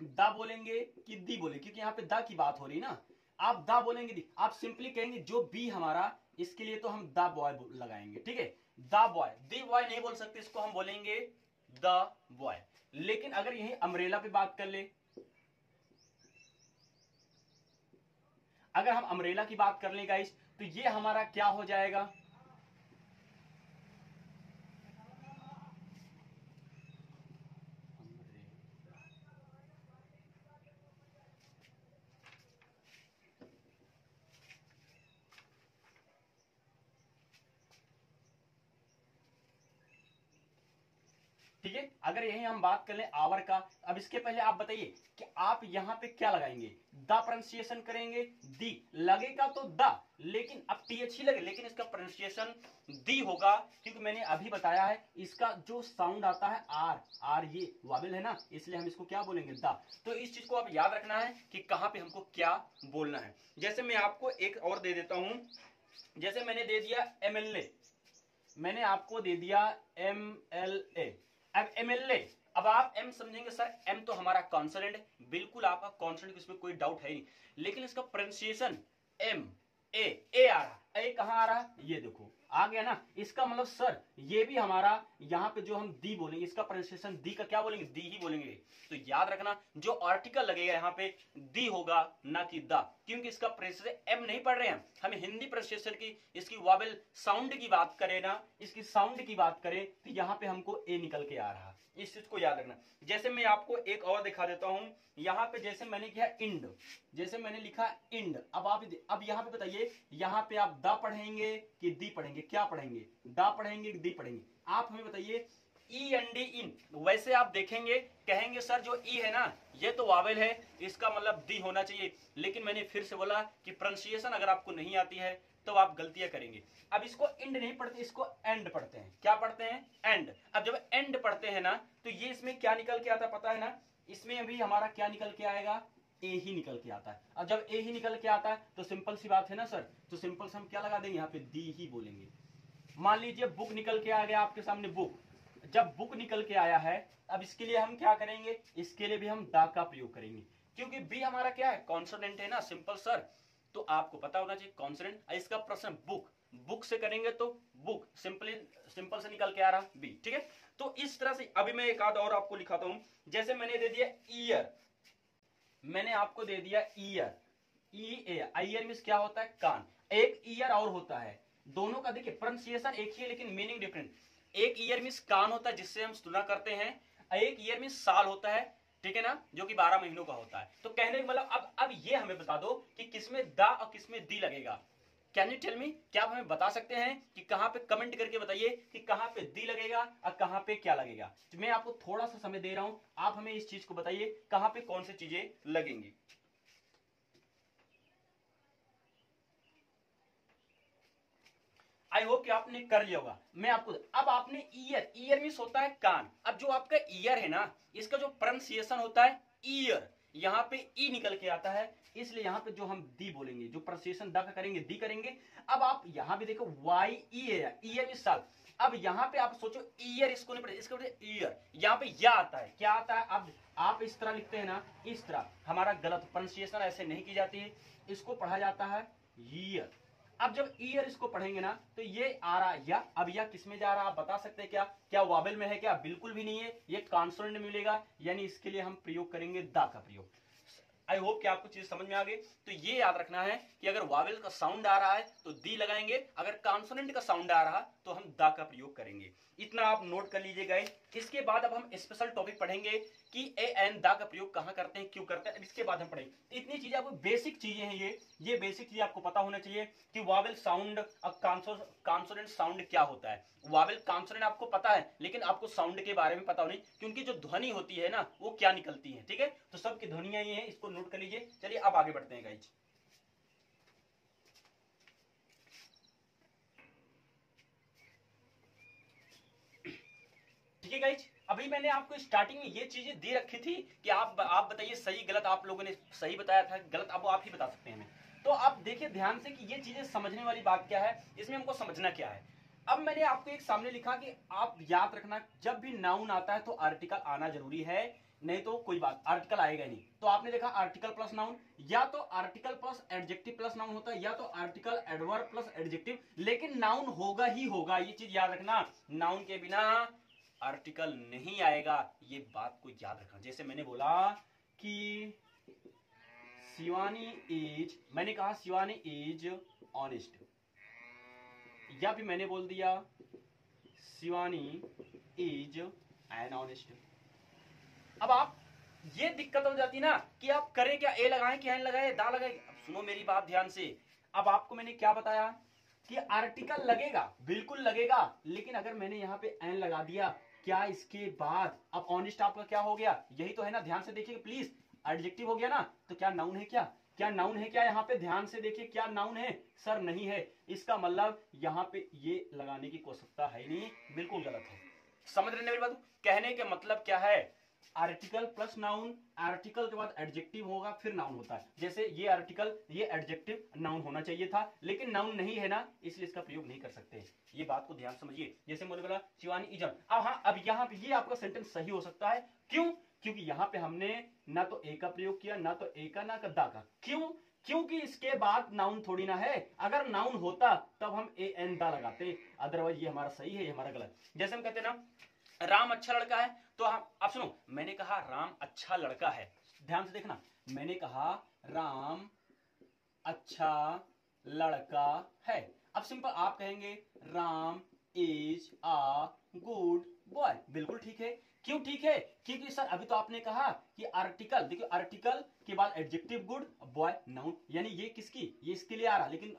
द बोलेंगे कि दी बोले? क्योंकि यहाँ पे द की बात हो रही ना, आप द बोलेंगे दी, आप सिंपली कहेंगे जो बी हमारा, इसके लिए तो हम द बॉय लगाएंगे, ठीक है, द बॉय। दी बॉय नहीं बोल सकते, इसको हम बोलेंगे द बॉय। लेकिन अगर यही अम्ब्रेला पे बात कर ले, अगर हम अम्ब्रेला की बात कर ले गाइस, तो ये हमारा क्या हो जाएगा? ठीक है, अगर यही हम बात कर ले आवर का, अब इसके पहले आप बताइए कि आप यहां पे क्या लगाएंगे? द प्रोनाउंसिएशन करेंगे, दी लगेगा तो द, लेकिन अब टीएच ही लगे, लेकिन इसका प्रोनाउंसिएशन दी होगा, क्योंकि मैंने अभी बताया है इसका जो साउंड आता है आर, आर ये वावेल है ना, इसलिए हम इसको क्या बोलेंगे? द। तो इस चीज को आप याद रखना है कि कहां पे हमको क्या बोलना है। जैसे मैं आपको एक और दे देता हूं, जैसे मैंने दे दिया एमएलए, मैंने आपको दे दिया एमएलए। अब एमएलए, अब आप एम समझेंगे सर, एम तो हमारा कॉन्सोनेंट है, बिल्कुल आपका कॉन्सोनेंट, इसमें कोई डाउट है नहीं, लेकिन इसका प्रोनाउंसिएशन एम ए आ रहा, ए कहां आ रहा? ये देखो आ गया ना, इसका मतलब सर ये भी हमारा यहां पे जो हम दी बोलेंगे, इसका प्रोनाउंसिएशन दी का क्या बोलेंगे? दी ही बोलेंगे। तो याद रखना जो आर्टिकल लगेगा यहाँ पे दी होगा, ना कि द, क्योंकि इसका प्रोनाउंसिएशन एम नहीं पढ़ रहे हैं हम, हिंदी प्रोनाउंसिएशन की, इसकी वॉवेल साउंड की बात करें ना, इसकी साउंड की बात करें, तो यहाँ पे हमको ए निकल के आ रहा, इस चीज को याद रखना। जैसे मैं आपको एक और दिखा देता हूं, यहाँ पे जैसे मैंने किया इंड, जैसे मैंने लिखा इंड, अब यहाँ पे बताइए, यहाँ पे आप द पढ़ेंगे कि दी पढ़ेंगे? क्या पढ़ेंगे? द पढ़ेंगे कि दी पढ़ेंगे? आप हमें बताइए। ई एन डी इन, वैसे आप देखेंगे, कहेंगे सर जो ई है ना, ये तो वावेल है, इसका मतलब दी होना चाहिए, लेकिन मैंने फिर से बोला कि प्रोनाउंसिएशन अगर आपको नहीं आती है तो आप गलतियां करेंगे। अब इसको इंड नहीं पढ़ते, इसको एंड पढ़ते हैं। क्या पढ़ते हैं? एंड। अब जब एंड पढ़ते हैं ना, तो ये इसमें क्या निकल के आता पता है ना, इसमें भी हमारा क्या निकल के आएगा? ए ही निकल के आता है। अब जब ए ही निकल के आता है तो सिंपल सी बात है ना सर, तो सिंपल से हम क्या लगा देंगे? यहाँ पे दी ही बोलेंगे। मान लीजिए बुक निकल के आ गया आपके सामने, बुक, जब बुक निकल के आया है, अब इसके लिए हम क्या करेंगे? इसके लिए भी हम द का प्रयोग करेंगे, क्योंकि बी हमारा क्या है? कॉन्सोनेंट है ना, सिंपल सर, तो आपको पता होना चाहिए कॉन्सोनेंट। इसका प्रश्न बुक, बुक से करेंगे तो बुक सिंपल से निकल के आ रहा बी, ठीक है। तो इस तरह से अभी मैं एक आध और आपको लिखाता हूं, जैसे मैंने दे दिया ईयर, मैंने आपको दे दिया ईयर, ईयर मींस क्या होता है? कान। एक ईयर और होता है, दोनों का देखिए प्रोनाउंसिएशन एक ही है लेकिन मीनिंग डिफरेंट। एक ईयर मींस कान होता है जिससे हम सुना करते हैं, एक ईयर मींस साल होता है, ठीक है ना, जो कि 12 महीनों का होता है। तो कहने का मतलब अब ये हमें बता दो कि किसमें द और किसमें दी लगेगा। कैन यू टेल मी, क्या आप हमें बता सकते हैं कि कहां पे, कमेंट करके बताइए कि कहां पे दी लगेगा और कहां पे क्या लगेगा। तो मैं आपको थोड़ा सा समय दे रहा हूं, आप हमें इस चीज को बताइए कहां पे कौन सी चीजें लगेंगी। आई होप कि आपने कर लिया होगा। मैं आपको, अब आपने ईयर, ईयर मींस होता है कान। अब जो आपका ईयर है ना, इसका जो प्रोनाउंसिएशन होता है ईयर, यहां पे ई निकल के आता है, इसलिए यहां पे जो हम दी बोलेंगे, जो प्रोनाउंसिएशन द का करेंगे दी करेंगे। अब आप यहां भी देखो वाई ई है, ईयर मींस साल। अब यहां पे आप सोचो ईयर, इसको नहीं पढ़े, इसको ईयर, यहां पे या आता है, क्या आता है। अब आप इस तरह लिखते हैं ना, इस तरह, हमारा गलत, प्रोनाउंसिएशन ऐसे नहीं की जाती है, इसको पढ़ा जाता है ईयर। अब जब ईयर इसको पढ़ेंगे ना, तो ये आ रहा या, अब यह किस में जा रहा आप बता सकते हैं क्या, क्या वावेल में है क्या, बिल्कुल भी नहीं है, ये कॉन्सोनेंट में मिलेगा, यानी इसके लिए हम प्रयोग करेंगे दा का प्रयोग। आई होप कि आपको चीज समझ में आ गई। तो ये याद रखना है कि अगर वावेल का साउंड आ रहा है तो दी लगाएंगे, अगर कॉन्सोनेंट का साउंड आ रहा तो हम दा का प्रयोग करेंगे। इतना आप नोट कर लीजिए गाइस। इसके बाद अब हम स्पेशल टॉपिक पढ़ेंगे कि ए एन दा का प्रयोग कहां करते हैं, क्यों करते हैं, इसके बाद हम पढ़ेंगे। इतनी चीजें आपको बेसिक चीजें हैं, ये बेसिक चीजें आपको पता होना चाहिए कि वावेल साउंड और कॉन्सोनेंट साउंड क्या होता है। वावेल कॉन्सोनेंट आपको पता है, लेकिन आपको साउंड के बारे में पता नहीं कि उनकी जो ध्वनि होती है ना वो क्या निकलती है। ठीक है, तो सबकी ध्वनियां ये हैं, इसको नोट कर लीजिए। चलिए अब आगे बढ़ते हैं गाइज। ठीक है गाइज, अभी मैंने आपको स्टार्टिंग में ये चीजें दे रखी थी कि आप बताइए सही गलत, आप लोगों ने सही बताया था, गलत अब आप ही बता सकते हैं हमें। तो आप देखिए ध्यान से कि ये चीजें समझने वाली बात क्या है, इसमें हमको समझना क्या है। अब मैंने आपको एक सामने लिखा कि आप याद रखना, जब भी नाउन आता है तो आर्टिकल आना जरूरी है, नहीं तो कोई बात, आर्टिकल आएगा नहीं। तो आपने देखा आर्टिकल प्लस नाउन, या तो article plus adjective plus noun होता है, या तो आर्टिकल एडवर्ब प्लस एडजेक्टिव, लेकिन नाउन होगा ही होगा, ये चीज याद रखना। नाउन के बिना आर्टिकल नहीं आएगा, ये बात को याद रखना। जैसे मैंने बोला कि शिवानी इज, मैंने कहा शिवानी इज ऑनेस्ट, या फिर मैंने बोल दिया शिवानी इज एन ऑनेस्ट। अब आप, ये दिक्कत हो जाती ना कि आप करें क्या, ए लगाएं कि एन लगाए, दा लगाए। अब सुनो मेरी बात ध्यान से। अब आपको मैंने क्या बताया कि आर्टिकल लगेगा, बिल्कुल लगेगा, लेकिन अगर मैंने यहां पे एन लगा दिया, क्या इसके बाद अब ऑनेस्ट आपका क्या हो गया, यही तो है ना, ध्यान से देखिए प्लीज। एडजेक्टिव हो गया ना, तो क्या नाउन है, क्या क्या नाउन है, क्या यहाँ पे ध्यान से देखिए, क्या नाउन है, सर नहीं है। इसका मतलब यहाँ पे ये लगाने की आवश्यकता है नहीं, बिल्कुल गलत है। समझ रहे हैं मेरी बात, कहने के मतलब क्या है, आर्टिकल प्लस नाउन, आर्टिकल के बाद एडजेक्टिव होगा फिर नाउन होता है। जैसे ये आर्टिकल, ये एडजेक्टिव, नाउन होना चाहिए था, लेकिन नाउन नहीं है ना, इसलिए इसका प्रयोग नहीं कर सकते। ये बात को ध्यान समझिए। जैसे मैंने बोला शिवानी इजन, अब हाँ, अब यहाँ पे ये आपका सेंटेंस सही हो सकता है। क्यों, क्योंकि यहाँ पे हमने ना तो ए का प्रयोग किया, ना तो ए का, ना दा का। क्यों, क्योंकि इसके बाद नाउन थोड़ी ना है। अगर नाउन होता तब हम ए एन दा लगाते, अदरवाइज ये हमारा सही है, ये हमारा गलत। जैसे हम कहते ना राम अच्छा लड़का है, तो हम, आप सुनो, मैंने कहा राम अच्छा लड़का है, ध्यान से देखना, मैंने कहा राम अच्छा लड़का है। अब सिंपल आप कहेंगे Ram is a good boy, बिल्कुल ठीक है। क्यों ठीक है, क्योंकि सर अभी तो आपने कहा कि आर्टिकल, देखिए आर्टिकल के बाद एडजेक्टिव गुड, बॉय नाउन, यानी ये किसकी, ये इसके लिए आ रहा, लेकिन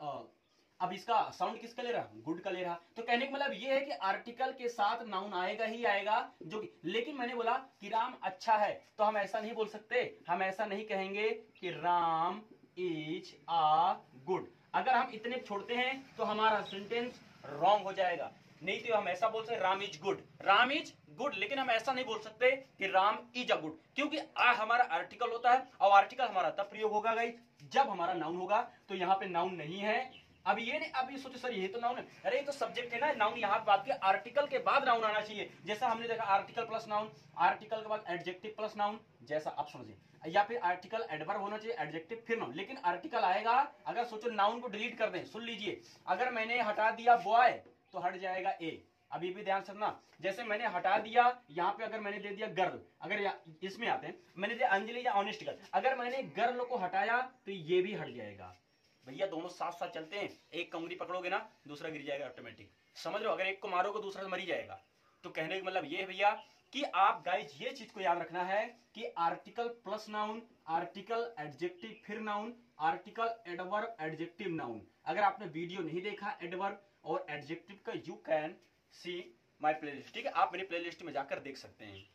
अब इसका साउंड किसका ले रहा, गुड का ले रहा। तो कहने का मतलब ये है कि आर्टिकल के साथ नाउन आएगा ही आएगा, जो कि, लेकिन मैंने बोला कि राम अच्छा है, तो हम ऐसा नहीं बोल सकते, हम ऐसा नहीं कहेंगे कि राम इज आ गुड। अगर हम इतने छोड़ते हैं तो हमारा सेंटेंस रॉन्ग हो जाएगा। नहीं तो हम ऐसा बोल सकते Ram is good, Ram is good, लेकिन हम ऐसा नहीं बोल सकते कि राम इज अ गुड, क्योंकि आ हमारा आर्टिकल होता है, और आर्टिकल हमारा तब प्रयोग होगा गाइस जब हमारा नाउन होगा। तो यहाँ पे नाउन नहीं है। अब ये नहीं, अब ये सोचो सर ये तो नाउन है, अरे ये तो सब्जेक्ट है ना, नाउन यहाँ पे बात की, आर्टिकल के बाद नाउन आना चाहिए। जैसा हमने देखा आर्टिकल प्लस नाउन, आर्टिकल के बाद एडजेक्टिव प्लस नाउन, जैसा आप समझिए, या फिर आर्टिकल एडवर्ब होना चाहिए, एडजेक्टिव फिर नाउन, लेकिन आर्टिकल आएगा। अगर सोचो नाउन को डिलीट कर दें, सुन लीजिए, अगर मैंने हटा दिया बॉय तो हट जाएगा ए। अभी भी ध्यान से सुनना, जैसे मैंने हटा दिया यहाँ पे, अगर मैंने दे दिया गर्ल, अगर इसमें आते हैं, मैंने दिया अंजलि या ऑनेस्ट गर्ल, अगर मैंने गर्ल को हटाया तो ये भी हट जाएगा। भैया दोनों साथ साथ चलते हैं, एक कंगड़ी पकड़ोगे ना दूसरा गिर जाएगा ऑटोमेटिक, समझ लो, अगर एक को मारोगे दूसरा मर ही जाएगा। तो कहने का मतलब ये है भैया कि आप गाइज ये चीज को याद रखना है कि article plus noun, article adjective फिर noun, article adverb adjective noun. अगर आपने वीडियो नहीं देखा एडवर्ब और एडजेक्टिव का, you can see my playlist, ठीक है, आप मेरी प्लेलिस्ट में जाकर देख सकते हैं।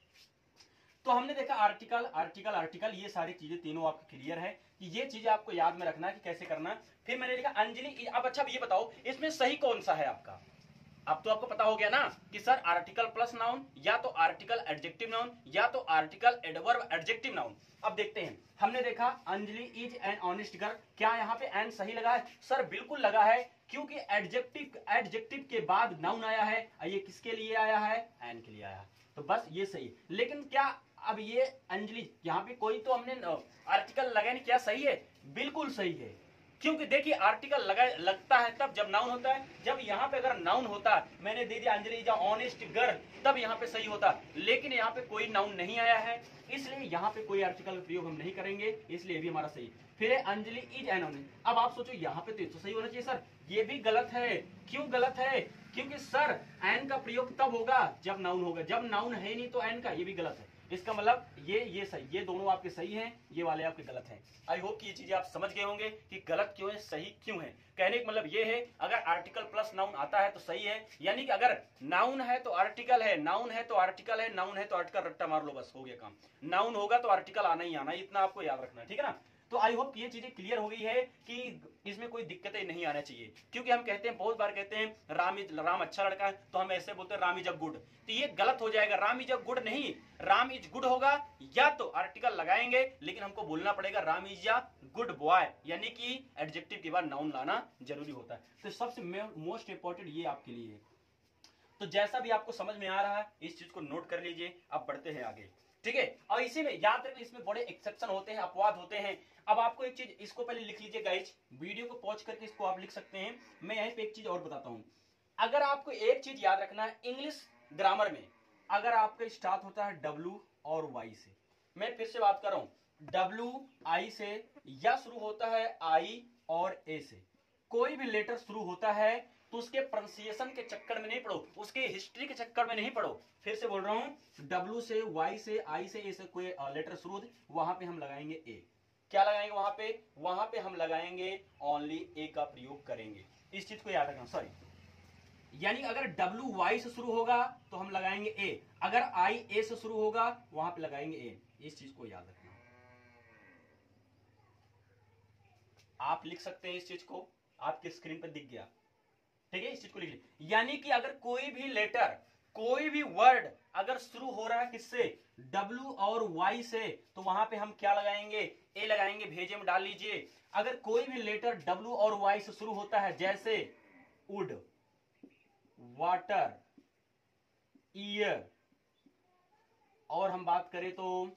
तो हमने देखा आर्टिकल आर्टिकल आर्टिकल, ये सारी चीजें तीनों आपको क्लियर है कि ये चीजें आपको याद में रखना है कि कैसे करना है। फिर मैंने लिखा अंजलि। अब अच्छा ये बताओ इसमें सही कौन सा है आपका? अब तो आपको पता हो गया ना कि सर आर्टिकल प्लस नाउन या तो आर्टिकल एडजेक्टिव नाउन या तो आर्टिकल एडवर्ब एडजेक्टिव नाउन। अब देखते हैं, हमने देखा Anjali is an honest girl, क्या यहाँ पे एन सही लगा है? सर बिल्कुल लगा है, क्योंकि एडजेक्टिव के बाद नाउन आया है, ये किसके लिए आया है? एन के लिए आया है, तो बस ये सही। लेकिन क्या अब ये अंजलि यहाँ पे कोई तो हमने आर्टिकल लगाया नहीं, क्या सही है? बिल्कुल सही है, क्योंकि देखिए आर्टिकल लगता है तब जब नाउन होता है। जब यहाँ पे अगर नाउन होता, मैंने दे दिया अंजलि इज ऑनेस्ट गर्ल, तब यहाँ पे सही होता, लेकिन यहाँ पे कोई नाउन नहीं आया है, इसलिए यहाँ पे कोई आर्टिकल प्रयोग हम नहीं करेंगे, इसलिए भी हमारा सही। फिर अंजलि इज एन ऑनेस्ट। अब आप सोचो यहाँ पे तो सही होना चाहिए सर, ये भी गलत है। क्यों गलत है? क्योंकि सर एन का प्रयोग तब होगा जब नाउन होगा, जब नाउन है नहीं तो एन का, ये भी गलत है। इसका मतलब ये सही, ये दोनों आपके सही हैं, ये वाले आपके गलत हैं। आई होप कि ये चीजें आप समझ गए होंगे कि गलत क्यों है, सही क्यों है। कहने का मतलब ये है, अगर आर्टिकल प्लस नाउन आता है तो सही है, यानी कि अगर नाउन है तो आर्टिकल है, नाउन है तो आर्टिकल है, नाउन है तो आर्टिकल, रट्टा मार लो, बस हो गया काम। नाउन होगा तो आर्टिकल आना ही आना, इतना आपको याद रखना है, ठीक है ना। तो आई होप ये चीजें क्लियर हो गई है कि इसमें कोई दिक्कतें नहीं आना चाहिए। क्योंकि हम कहते हैं, बहुत बार कहते हैं राम अच्छा लड़का है, तो हम ऐसे बोलते हैं राम इज अ गुड, तो ये गलत हो जाएगा। राम इज अ गुड नहीं, राम इज गुड होगा, या तो आर्टिकल लगाएंगे, लेकिन हमको बोलना पड़ेगा Ram is a good boy, यानी कि एडजेक्टिव के बाद नाउन लाना जरूरी होता है। तो सबसे मोस्ट इंपॉर्टेंट ये आपके लिए है। तो जैसा भी आपको समझ में आ रहा है इस चीज को नोट कर लीजिए। अब बढ़ते हैं आगे, ठीक है। और इसी में याद रखिए, इसमें बड़े एक्सेप्शन होते हैं, अपवाद होते हैं। अब आपको एक चीज, इसको पहले लिख लीजिए गाइज, वीडियो को पॉज करके इसको आप लिख सकते हैं। मैं यहीं पे एक चीज और बताता हूं। अगर आपको एक चीज याद रखना है इंग्लिश ग्रामर में, अगर आपका स्टार्ट होता है डब्ल्यू और वाई से, मैं फिर से बात कर रहा हूं, डब्ल्यू आई से, या शुरू होता है आई और ए से, कोई भी लेटर शुरू होता है तो उसके प्रोनाउंसिएशन के चक्कर में नहीं पड़ो, उसके हिस्ट्री के चक्कर में नहीं पड़ो। फिर से बोल रहा हूं, डब्ल्यू से, वाई से, आई से, ए से कोई लेटर शुरू होते, वहां पे हम लगाएंगे ए। क्या लगाएंगे वहां पे? वहां पे हम लगाएंगे ओनली ए का प्रयोग करेंगे। इस चीज को याद रखना। सॉरी, यानी अगर डब्ल्यू वाई से शुरू होगा तो हम लगाएंगे ए, अगर आई ए से शुरू होगा वहां पे लगाएंगे ए। इस चीज को याद रखना। आप लिख सकते हैं इस चीज को, आपके स्क्रीन पर दिख गया, ठीक है। इस चीज को लिख लीजिए, यानी कि अगर कोई भी लेटर, कोई भी वर्ड अगर शुरू हो रहा है किससे? डब्ल्यू और वाई से, तो वहां पे हम क्या लगाएंगे? ए लगाएंगे। भेजे में डाल लीजिए। अगर कोई भी लेटर डब्ल्यू और वाई से शुरू होता है, जैसे वुड, वाटर, ईयर, और हम बात करें तो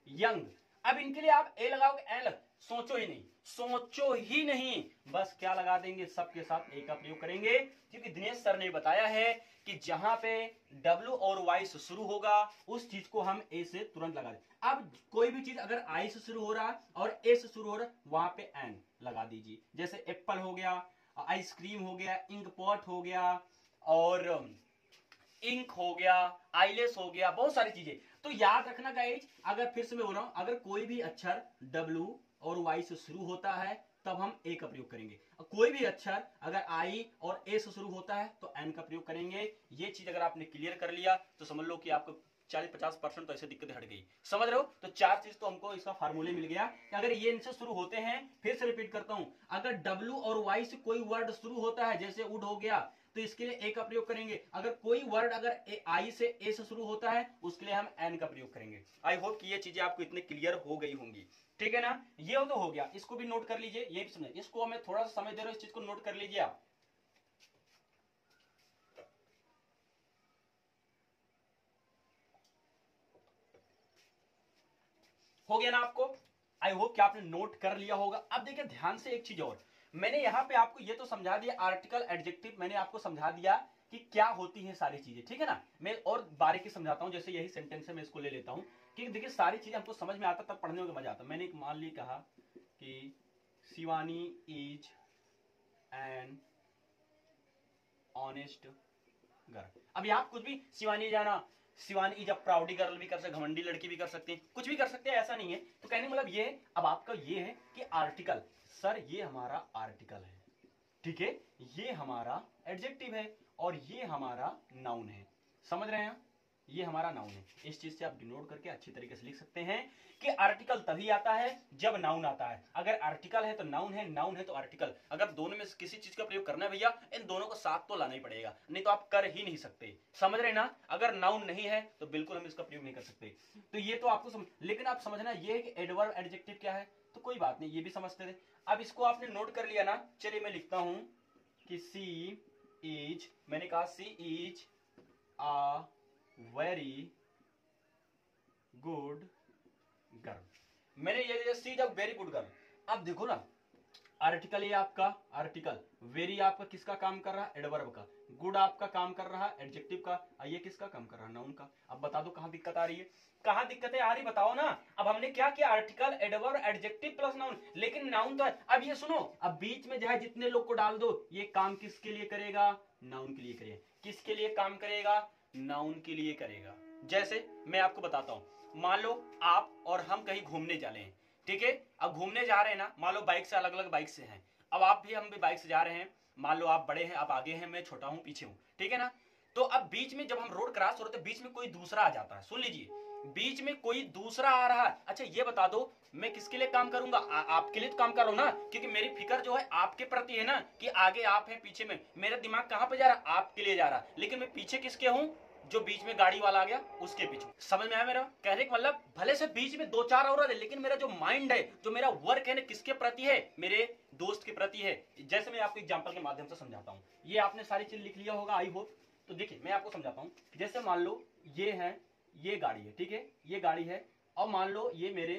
यंग, अब इनके लिए आप ए लगाओगे, एल, सोचो ही नहीं, सोचो ही नहीं, बस क्या लगा देंगे, सबके साथ ए का प्रयोग करेंगे। क्योंकि दिनेश सर ने बताया है कि जहां पे डब्ल्यू और वाई से शुरू होगा उस चीज को हम ए से तुरंत लगा दें। अब कोई भी चीज अगर आई से शुरू हो रहा और ए से शुरू हो रहा, वहां पे एन लगा दीजिए। जैसे एप्पल हो गया, आइसक्रीम हो गया, इंक पॉट हो गया, और इंक हो गया, आईलेस हो गया, बहुत सारी चीजें। तो याद रखना गाइज, अगर फिर से मैं बोल रहा हूं, अगर कोई भी अक्षर डब्ल्यू और वाई से शुरू होता है तब हम ए का प्रयोग करेंगे। कोई भी अक्षर अगर आई और ए से शुरू होता है तो एन का प्रयोग करेंगे। ये चीज अगर आपने क्लियर कर लिया तो समझ लो कि आपको 40-50% तो ऐसे दिक्कतें हट गई। समझ रहे हो? तो चार चीज तो हमको इसका फार्मूले मिल गया कि अगर ये इनसे शुरू होते हैं, फिर से रिपीट करता हूं, अगर डब्ल्यू और वाई से कोई वर्ड शुरू होता है, जैसे वुड हो गया, तो इसके लिए ए का प्रयोग करेंगे। अगर कोई वर्ड अगर आई से, ए से शुरू होता है, उसके लिए हम एन का प्रयोग करेंगे। आई होप कि ये चीजें आपको इतने क्लियर हो गई होंगी, ठीक है ना। ये तो हो गया, इसको भी नोट कर लीजिए, ये भी समझे, इसको मैं थोड़ा सा समय दे रहा हूं, इस चीज को नोट कर लीजिए आप। हो गया ना आपको? आई होप कि आपने नोट कर लिया होगा। अब देखिए ध्यान से एक चीज और, मैंने यहां पे आपको ये तो समझा दिया, आर्टिकल एडजेक्टिव मैंने आपको समझा दिया कि क्या होती है सारी चीजें, ठीक है ना। मैं और बारीकी समझाता हूं, जैसे यही सेंटेंस है, मैं इसको ले लेता हूं कि देखिए सारी चीजें हमको समझ में आता, तब पढ़ने में मजा आता। मैंने एक मान ली कहा कि शिवानी इज एन ऑनेस्ट घर। अभी आप कुछ भी शिवानी जाना, शिवानी इज अ प्राउडी गर्ल भी कर सकते, घमंडी लड़की भी कर सकते हैं, कुछ भी कर सकते हैं, ऐसा नहीं है। तो कहने का मतलब ये, अब आपका ये है कि आर्टिकल, सर ये हमारा आर्टिकल है, ठीक है, ये हमारा एडजेक्टिव है और ये हमारा नाउन है। समझ रहे हैं? ये हमारा नाउन है। इस चीज से आप डिनोट करके अच्छी तरीके से लिख सकते हैं कि आर्टिकल तभी आता है जब नाउन आता है। अगर आर्टिकल है तो नाउन है, नाउन है तो आर्टिकल। अगर दोनों में से किसी चीज का प्रयोग करना है भैया, इन दोनों को साथ तो लाना ही पड़ेगा, नहीं तो आप कर ही नहीं सकते। समझ रहे ना? अगर नाउन नहीं है तो बिल्कुल हम इसका प्रयोग नहीं कर सकते। तो ये तो आपको समझ, लेकिन आप समझना ये है कि एडवर्ब एडजेक्टिव क्या है, तो कोई बात नहीं, ये भी समझते थे। अब इसको आपने नोट कर लिया ना, चलिए मैं लिखता हूं कि सी इज, मैंने कहा she is a very good girl. मैंने ये लिया she is a very good girl. अब देखो ना, आर्टिकल ये आपका आर्टिकल, वेरी आपका किसका काम कर रहा है, एडवर्ब का, गुड आपका काम कर रहा है एडजेक्टिव का, ये किसका काम कर रहा है, नाउन का। अब बता दो कहां दिक्कत आ रही है, कहां दिक्कतें आ रही बताओ ना। अब हमने क्या किया, article adverb adjective plus noun, लेकिन नाउन तो है। अब ये सुनो, अब बीच में चाहे जितने लोग को डाल दो, ये काम किसके लिए करेगा, नाउन के लिए करेगा। किसके लिए काम करेगा, नाउन के लिए करेगा। जैसे मैं आपको बताता हूं, मान लो आप और हम कहीं घूमने जा रहे हैं, ठीक है। अब घूमने जा रहे हैं ना, मान लो बाइक से, अलग अलग बाइक से हैं, अब आप भी हम भी बाइक से जा रहे हैं। मान लो आप बड़े हैं, आप आगे हैं, मैं छोटा हूं पीछे हूं, ठीक है ना। तो अब बीच में जब हम रोड क्रॉस हो रहे थे, बीच में कोई दूसरा आ जाता है, सुन लीजिए, बीच में कोई दूसरा आ रहा है। अच्छा ये बता दो, मैं किसके लिए काम करूंगा, आपके लिए तो काम कर रहा हूं ना, क्योंकि मेरी फिक्र जो है आपके प्रति है ना, कि आगे आप हैं पीछे में, मेरा दिमाग कहां पे जा रहा है, आपके लिए जा रहा है। लेकिन मैं पीछे किसके हूं, जो बीच में गाड़ी वाला आ गया उसके पीछे। समझ में आया मेरा कहने का मतलब, भले से बीच में दो चार और है, लेकिन मेरा जो माइंड है, जो मेरा वर्क है ना, किसके प्रति है, मेरे दोस्त के प्रति है। जैसे मैं आपको एग्जांपल के माध्यम से समझाता हूं, ये आपने सारी चीज लिख लिया होगा आई होप। तो देखिए मैं आपको समझाता हूं, जैसे मान लो ये है, ये गाड़ी है, ठीक है, ये गाड़ी है, और मान लो ये मेरे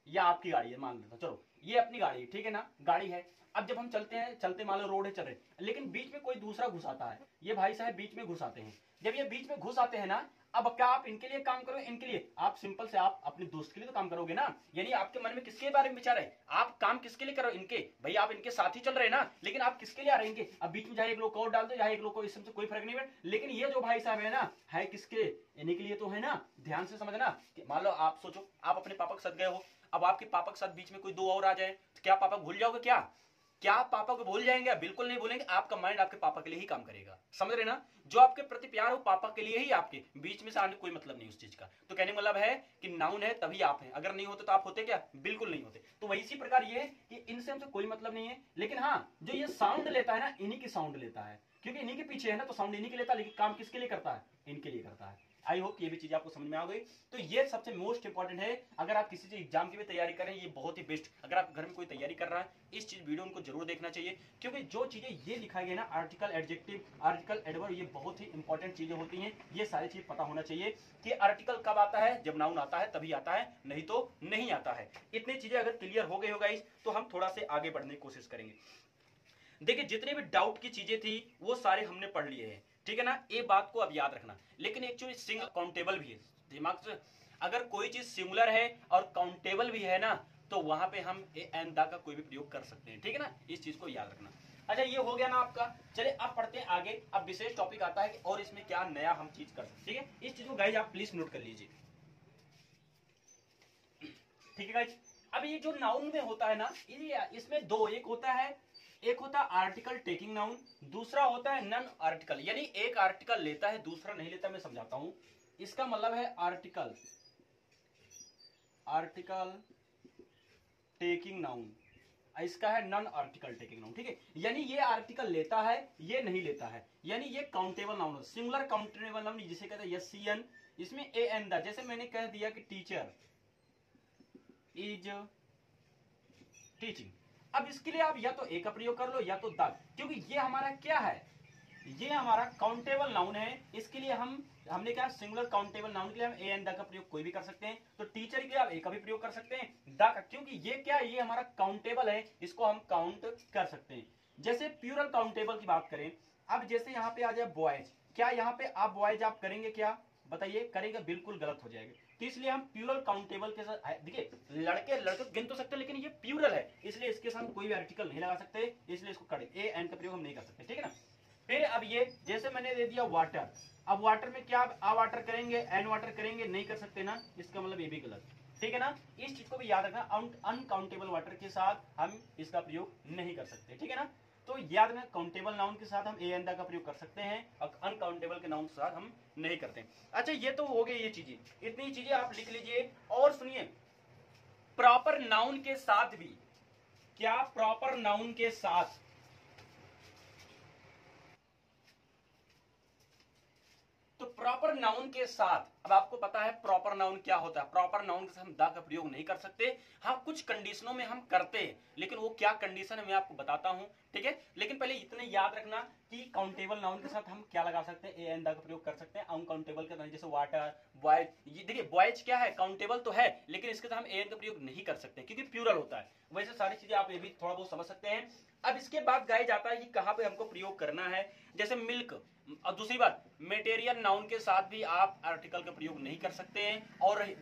या आपकी गाड़ी है, मान लेता चलो ये अपनी गाड़ी है, ठीक है ना, गाड़ी है। अब जब हम चलते हैं, चलते मान लो रोड है, चल रहे, लेकिन बीच में कोई दूसरा घुस आता है, ये भाई साहब बीच में घुस आते हैं। जब ये बीच में घुस आते हैं ना, अब क्या आप इनके लिए काम करोगे, इनके लिए, आप सिंपल से आप अपने दोस्त के लिए तो काम करोगे ना। यानी आपके मन में किसके बारे में विचार है, आप काम किसके लिए करो, इनके, भाई आप इनके साथ ही चल रहे हैं ना, लेकिन आप किसके लिए आ रहे हैं, अब बीच में चाहे एक लोग और डाल दो, चाहे एक लोग को, इससे कोई फर्क नहीं है। लेकिन ये जो भाई साहब है ना, है किसके, इन्हीं के लिए तो है ना। ध्यान से समझना, मान लो आप सोचो आप अपने पापा के साथ गए हो, अब आपके पापा के साथ बीच में कोई दो और आ जाए, तो क्या पापा भूल जाओगे, क्या आप पापा को भूल जाएंगे, बिल्कुल नहीं भूलेंगे। आपका माइंड आपके पापा के लिए ही काम करेगा, समझ रहे ना। जो आपके प्रति प्यार हो पापा के लिए ही, आपके बीच में से आने कोई मतलब नहीं उस चीज का। तो कहने का मतलब है कि नाउन है तभी आप हैं, अगर नहीं होते तो आप होते क्या, बिल्कुल नहीं होते। तो वही इसी प्रकार ये है कि इनसे हमसे कोई मतलब नहीं है, लेकिन हाँ जो ये साउंड लेता है ना, इन्हीं की साउंड लेता है, क्योंकि इन्हीं के पीछे है ना, तो साउंड इन्हीं के लेता है, लेकिन काम किसके लिए करता है, इनके लिए करता है। आई होप ये भी चीज आपको समझ में आ गई। तो ये सबसे मोस्ट इंपॉर्टेंट है, अगर आप किसी चीज एग्जाम की भी तैयारी करें, ये बहुत ही बेस्ट। अगर आप घर में कोई तैयारी कर रहा है, इस चीज वीडियो उनको जरूर देखना चाहिए, क्योंकि जो चीजें ये लिखा गया ना, आर्टिकल एडजेक्टिव आर्टिकल एडवर्ब, ये बहुत ही इंपॉर्टेंट चीजें होती हैं। ये सारी चीज पता होना चाहिए कि आर्टिकल कब आता है, जब नाउन आता है तभी आता है, नहीं तो नहीं आता है। इतनी चीजें अगर क्लियर हो गई होगा इस, तो हम थोड़ा से आगे बढ़ने की कोशिश करेंगे। देखिए जितने भी डाउट की चीजें थी वो सारे हमने पढ़ लिए हैं, ठीक है ना, ये बात को अब याद रखना। लेकिन एक्चुअली सिंगल काउंटेबल भी है, दिमाग से अगर कोई चीज सिंगुलर है और काउंटेबल भी है ना, तो वहां पे हम ए एंड दा का कोई भी प्रयोग कर सकते हैं, ठीक है ना, इस चीज को याद रखना। अच्छा ये हो गया ना आपका, चलिए अब पढ़ते हैं आगे। अब विशेष टॉपिक आता है कि और इसमें क्या नया हम चीज कर सकते हैं, ठीक है। इस चीज को गाइज आप प्लीज नोट कर लीजिए, ठीक है गाइज। अब ये जो नाउन में होता है ना, इसमें दो, एक होता है, एक होता है आर्टिकल टेकिंग नाउन, दूसरा होता है नन आर्टिकल। यानी एक आर्टिकल लेता है दूसरा नहीं लेता। मैं समझाता हूं, इसका मतलब है आर्टिकल टेकिंग नाउन, इसका है नॉन आर्टिकल टेकिंग नाउन, ठीक है। यानी ये आर्टिकल लेता है, ये नहीं लेता है, यानी ये काउंटेबल नाउन है, सिंगुलर काउंटेबल नाउन जिसे कहते हैं यस सी एन, इसमें ए एन द। जैसे मैंने कह दिया कि टीचर इज टीचिंग, अब इसके लिए आप या तो ए का प्रयोग कर लो या तो द, क्योंकि ये हमारा क्या है, ये हमारा काउंटेबल नाउन है। इसके लिए हमने क्या, सिंगुलर काउंटेबल नाउन के लिए हम ए एंड द का प्रयोग कोई भी कर सकते हैं। तो टीचर के लिए आप ए का भी प्रयोग कर सकते हैं, द का, क्योंकि ये क्या है, ये हमारा काउंटेबल है, इसको हम काउंट कर सकते हैं। जैसे प्यूरल काउंटेबल की बात करें, अब जैसे यहाँ पे आ जाए बॉयज, क्या यहाँ पे आप बॉयज आप करेंगे क्या, बताइए, करेंगे, बिल्कुल गलत हो जाएगा। तो इसलिए हम प्यूरल काउंटेबल के साथ, देखिए लड़के लड़के गिन तो सकते हैं, लेकिन ये प्यूरल है, इसलिए इसके साथ कोई भी आर्टिकल नहीं लगा सकते, इसलिए इसको करें ए एंड का प्रयोग हम नहीं कर सकते, ठीक है ना। फिर अब ये जैसे मैंने दे दिया वाटर, अब वाटर में क्या आ वाटर करेंगे, एन वाटर करेंगे, नहीं कर सकते ना, इसका मतलब ये भी गलत, ठीक है ना। इस चीज को भी याद रखना, अनकाउंटेबल वाटर के साथ हम इसका प्रयोग नहीं कर सकते, ठीक है ना। तो याद रखना, काउंटेबल नाउन के साथ हम ए एन द का प्रयोग कर सकते हैं और अनकाउंटेबल के नाउन के साथ हम नहीं करते। अच्छा, ये तो हो गई ये चीजें, इतनी चीजें आप लिख लीजिए। और सुनिए, प्रॉपर नाउन के साथ भी, क्या प्रॉपर नाउन के साथ, तो प्रॉपर नाउन के साथ, अब आपको पता है प्रॉपर नाउन क्या होता है। प्रॉपर नाउन के साथ हम द का प्रयोग नहीं कर सकते। हाँ, कुछ कंडीशनों में हम करते हैं, लेकिन वो क्या कंडीशन है मैं आपको बताता हूं, ठीक है। लेकिन पहले इतने याद रखना कि काउंटेबल नाउन के साथ हम क्या लगा सकते हैं, ए एन द का प्रयोग कर सकते हैं। अनकाउंटेबल के जैसे वाटर, बॉयज, ये देखिए बॉयज क्या है, काउंटेबल तो है, लेकिन इसके साथ हम ए एन का प्रयोग नहीं कर सकते क्योंकि प्लूरल होता है। वैसे सारी चीजें आप ये भी थोड़ा बहुत समझ सकते हैं। अब इसके बाद गाइस जाता है कि कहां पे हमको प्रयोग करना है, जैसे मिल्क। और दूसरी बात, मेटेरियल नाउन के साथ भी आप आर्टिकल का प्रयोग नहीं कर सकते हैं,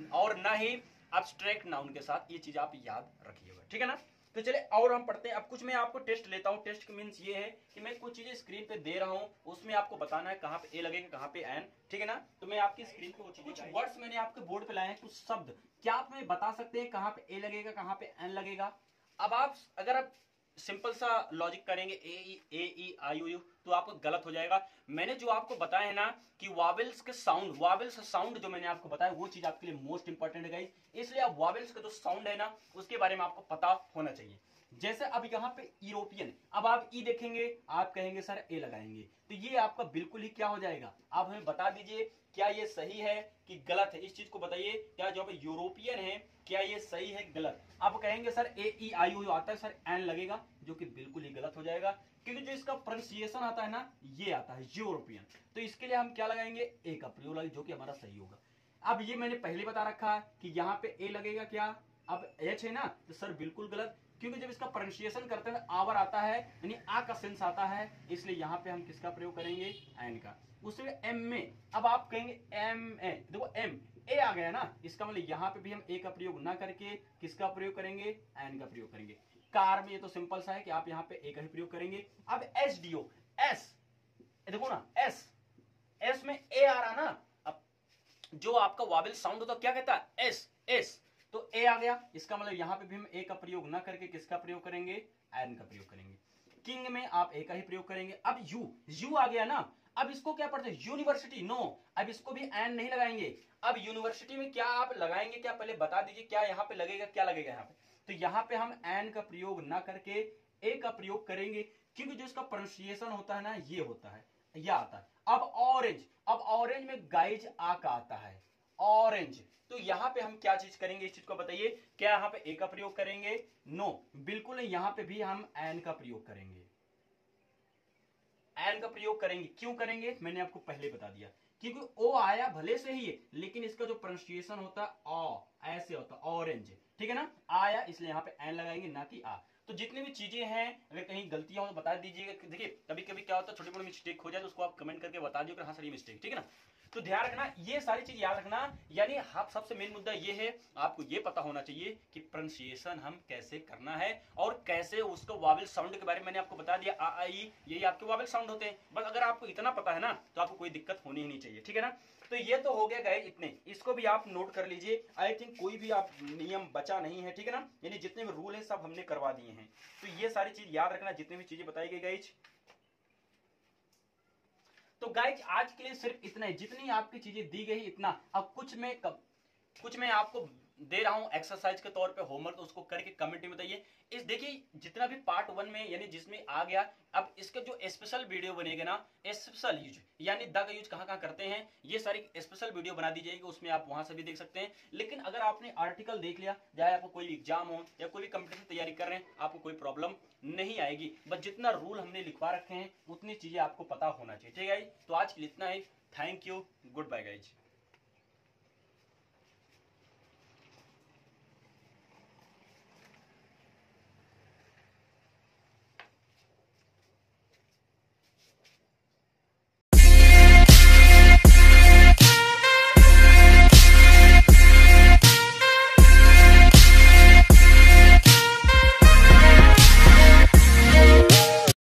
और ना ही एब्स्ट्रैक्ट नाउन के साथ। ये चीज आप याद रखिएगा, ठीक है ना। तो चले और हम पढ़ते हैं। अब कुछ मैं आपको टेस्ट लेता हूं। टेस्ट का मीन्स ये है कि मैं कुछ चीजें स्क्रीन पे दे रहा हूं, उसमें आपको बताना है कहां पे ए लगेगा, कहां पे एन, ठीक है ना। तो मैं आपकी स्क्रीन पे कुछ वर्ड्स मैंने आपके बोर्ड पे लाए हैं, कुछ शब्द, क्या आप हमें बता सकते हैं कहां पे ए लगेगा, कहां पे एन लगेगा। अब आप अगर आप सिंपल सा लॉजिक करेंगे ए ई आई यू, तो आपको गलत हो जाएगा। मैंने जो आपको बताया है ना कि वावेल्स के साउंड, वावेल्स साउंड जो मैंने आपको बताया, वो चीज आपके लिए मोस्ट इंपॉर्टेंट है गाइस। इसलिए आप वावेल्स का जो साउंड है ना, उसके बारे में आपको पता होना चाहिए। जैसे अब यहाँ पे यूरोपियन, अब आप ई देखेंगे, आप कहेंगे सर ए लगाएंगे, तो ये आपका बिल्कुल ही क्या हो जाएगा। आप हमें बता दीजिए क्या ये सही है कि गलत है, इस चीज को बताइए। क्या जो यूरोपियन है, क्या ये सही है गलत। आप कहेंगे sir A E I you आता है सर, एन लगेगा, जो कि बिल्कुल ही गलत हो जाएगा, क्योंकि जो इसका प्रोनाउंसिएशन आता है ना, ये आता है यूरोपियन। तो इसके लिए हम क्या लगाएंगे, ए का प्रयोग लगाएंगे, जो कि हमारा सही होगा। अब ये मैंने पहले बता रखा है कि यहाँ पे ए लगेगा क्या, अब एच है ना, तो सर बिल्कुल गलत, क्योंकि जब इसका प्रोनाउंसिएशन करते हैं आवर आता है, यानी आ का सेंस आता है, इसलिए यहां पे हम किसका प्रयोग करेंगे, एन का। उसमें एम में, अब आप कहेंगे एम ए, देखो एम ए आ गया ना, इसका मतलब यहां पे भी हम ए का प्रयोग ना करके किसका प्रयोग करेंगे, एन का प्रयोग करेंगे। कार में ये तो सिंपल सा है कि आप यहां पे ए का ही प्रयोग करेंगे। अब एस डी ओ, एस, देखो ना एस, एस में ए आ रहा ना, अब जो आपका वावेल साउंड होता क्या कहता है, एस एस, तो ए आ गया, इसका मतलब यहां पे भी हम ए का प्रयोग ना करके किसका प्रयोग करेंगे, एन का प्रयोग करेंगे। किंग में आप ए का ही प्रयोग करेंगे। अब यू, यू आ गया ना, अब इसको क्या पढ़ते हैं, यूनिवर्सिटी, नो, अब इसको भी एन नहीं लगाएंगे। अब यूनिवर्सिटी में क्या आप लगाएंगे, क्या पहले बता दीजिए, क्या यहां पे लगेगा, क्या लगेगा यहां पे। तो यहां पे हम एन का प्रयोग ना करके ए का प्रयोग करेंगे, क्योंकि जो इसका प्रोनाउंसिएशन होता है ना, ये होता है, यह आता है। अब ऑरेंज, अब ऑरेंज में गाइज आ का आता है, ऑरेंज, तो यहां पे हम क्या चीज करेंगे, इस चीज को बताइए। क्या यहां पे ए का प्रयोग करेंगे, नो, बिल्कुल नहीं, यहां पे भी हम एन का प्रयोग करेंगे, एन का प्रयोग करेंगे। क्यों करेंगे, मैंने आपको पहले बता दिया, क्योंकि ओ आया भले से ही है, लेकिन इसका जो प्रोनाउंसिएशन होता है ओ, ऐसे होता है ऑरेंज, ठीक है ना, आया, इसलिए यहां पे एन लगाएंगे ना कि आ। तो जितनी भी चीजें हैं, अगर कहीं गलतियां हो तो बता दीजिएगा। देखिए कभी कभी क्या होता है, छोटी मोटी मिस्टेक हो जाए तो उसको आप कमेंट करके बता दीजिए, हाँ सर ये मिस्टेक, ठीक है ना। तो ध्यान रखना, ये सारी चीज याद रखना। यानी आप सबसे मेन मुद्दा ये है, आपको ये पता होना चाहिए कि प्रोनाउंसिएशन हम कैसे करना है, और कैसे उसको वावेल साउंड के बारे में मैंने आपको बता दिया, आ ई, यही आपके वावेल साउंड होते हैं। बस अगर आपको इतना पता है ना, तो आपको कोई दिक्कत होनी ही नहीं चाहिए, ठीक है ना। तो ये तो हो गया गाइस इतने, इसको भी आप नोट कर लीजिए। आई थिंक कोई भी आप नियम बचा नहीं है, ठीक है ना, यानी जितने भी रूल है सब हमने करवा दिए हैं। तो ये सारी चीज याद रखना, जितनी भी चीजें बताई गई गाइस। तो गाइज आज के लिए सिर्फ इतना ही, जितनी आपकी चीजें दी गई इतना। अब कुछ मैं आपको दे रहा हूं एक्सरसाइज के तौर पे होमवर्क, तो उसको करके कमेंट में बताइए। इस देखिए जितना भी पार्ट 1 में यानी जिसमें आ गया, अब इसके जो स्पेशल वीडियो बनेगा ना, स्पेशल यूज यानी द का यूज कहां कहां करते हैं, ये सारी स्पेशल वीडियो बना दी जाएगी, उसमें आप वहां से भी देख सकते हैं। लेकिन अगर आपने आर्टिकल देख लिया, चाहे आपको कोई एग्जाम हो या कोई भी कंपटीशन तैयारी कर रहे हैं, आपको कोई प्रॉब्लम नहीं आएगी। बस जितना रूल हमने लिखवा रखे हैं उतनी चीजें आपको पता होना चाहिए, ठीक है। तो आज के लिए इतना ही, thank you, goodbye guys.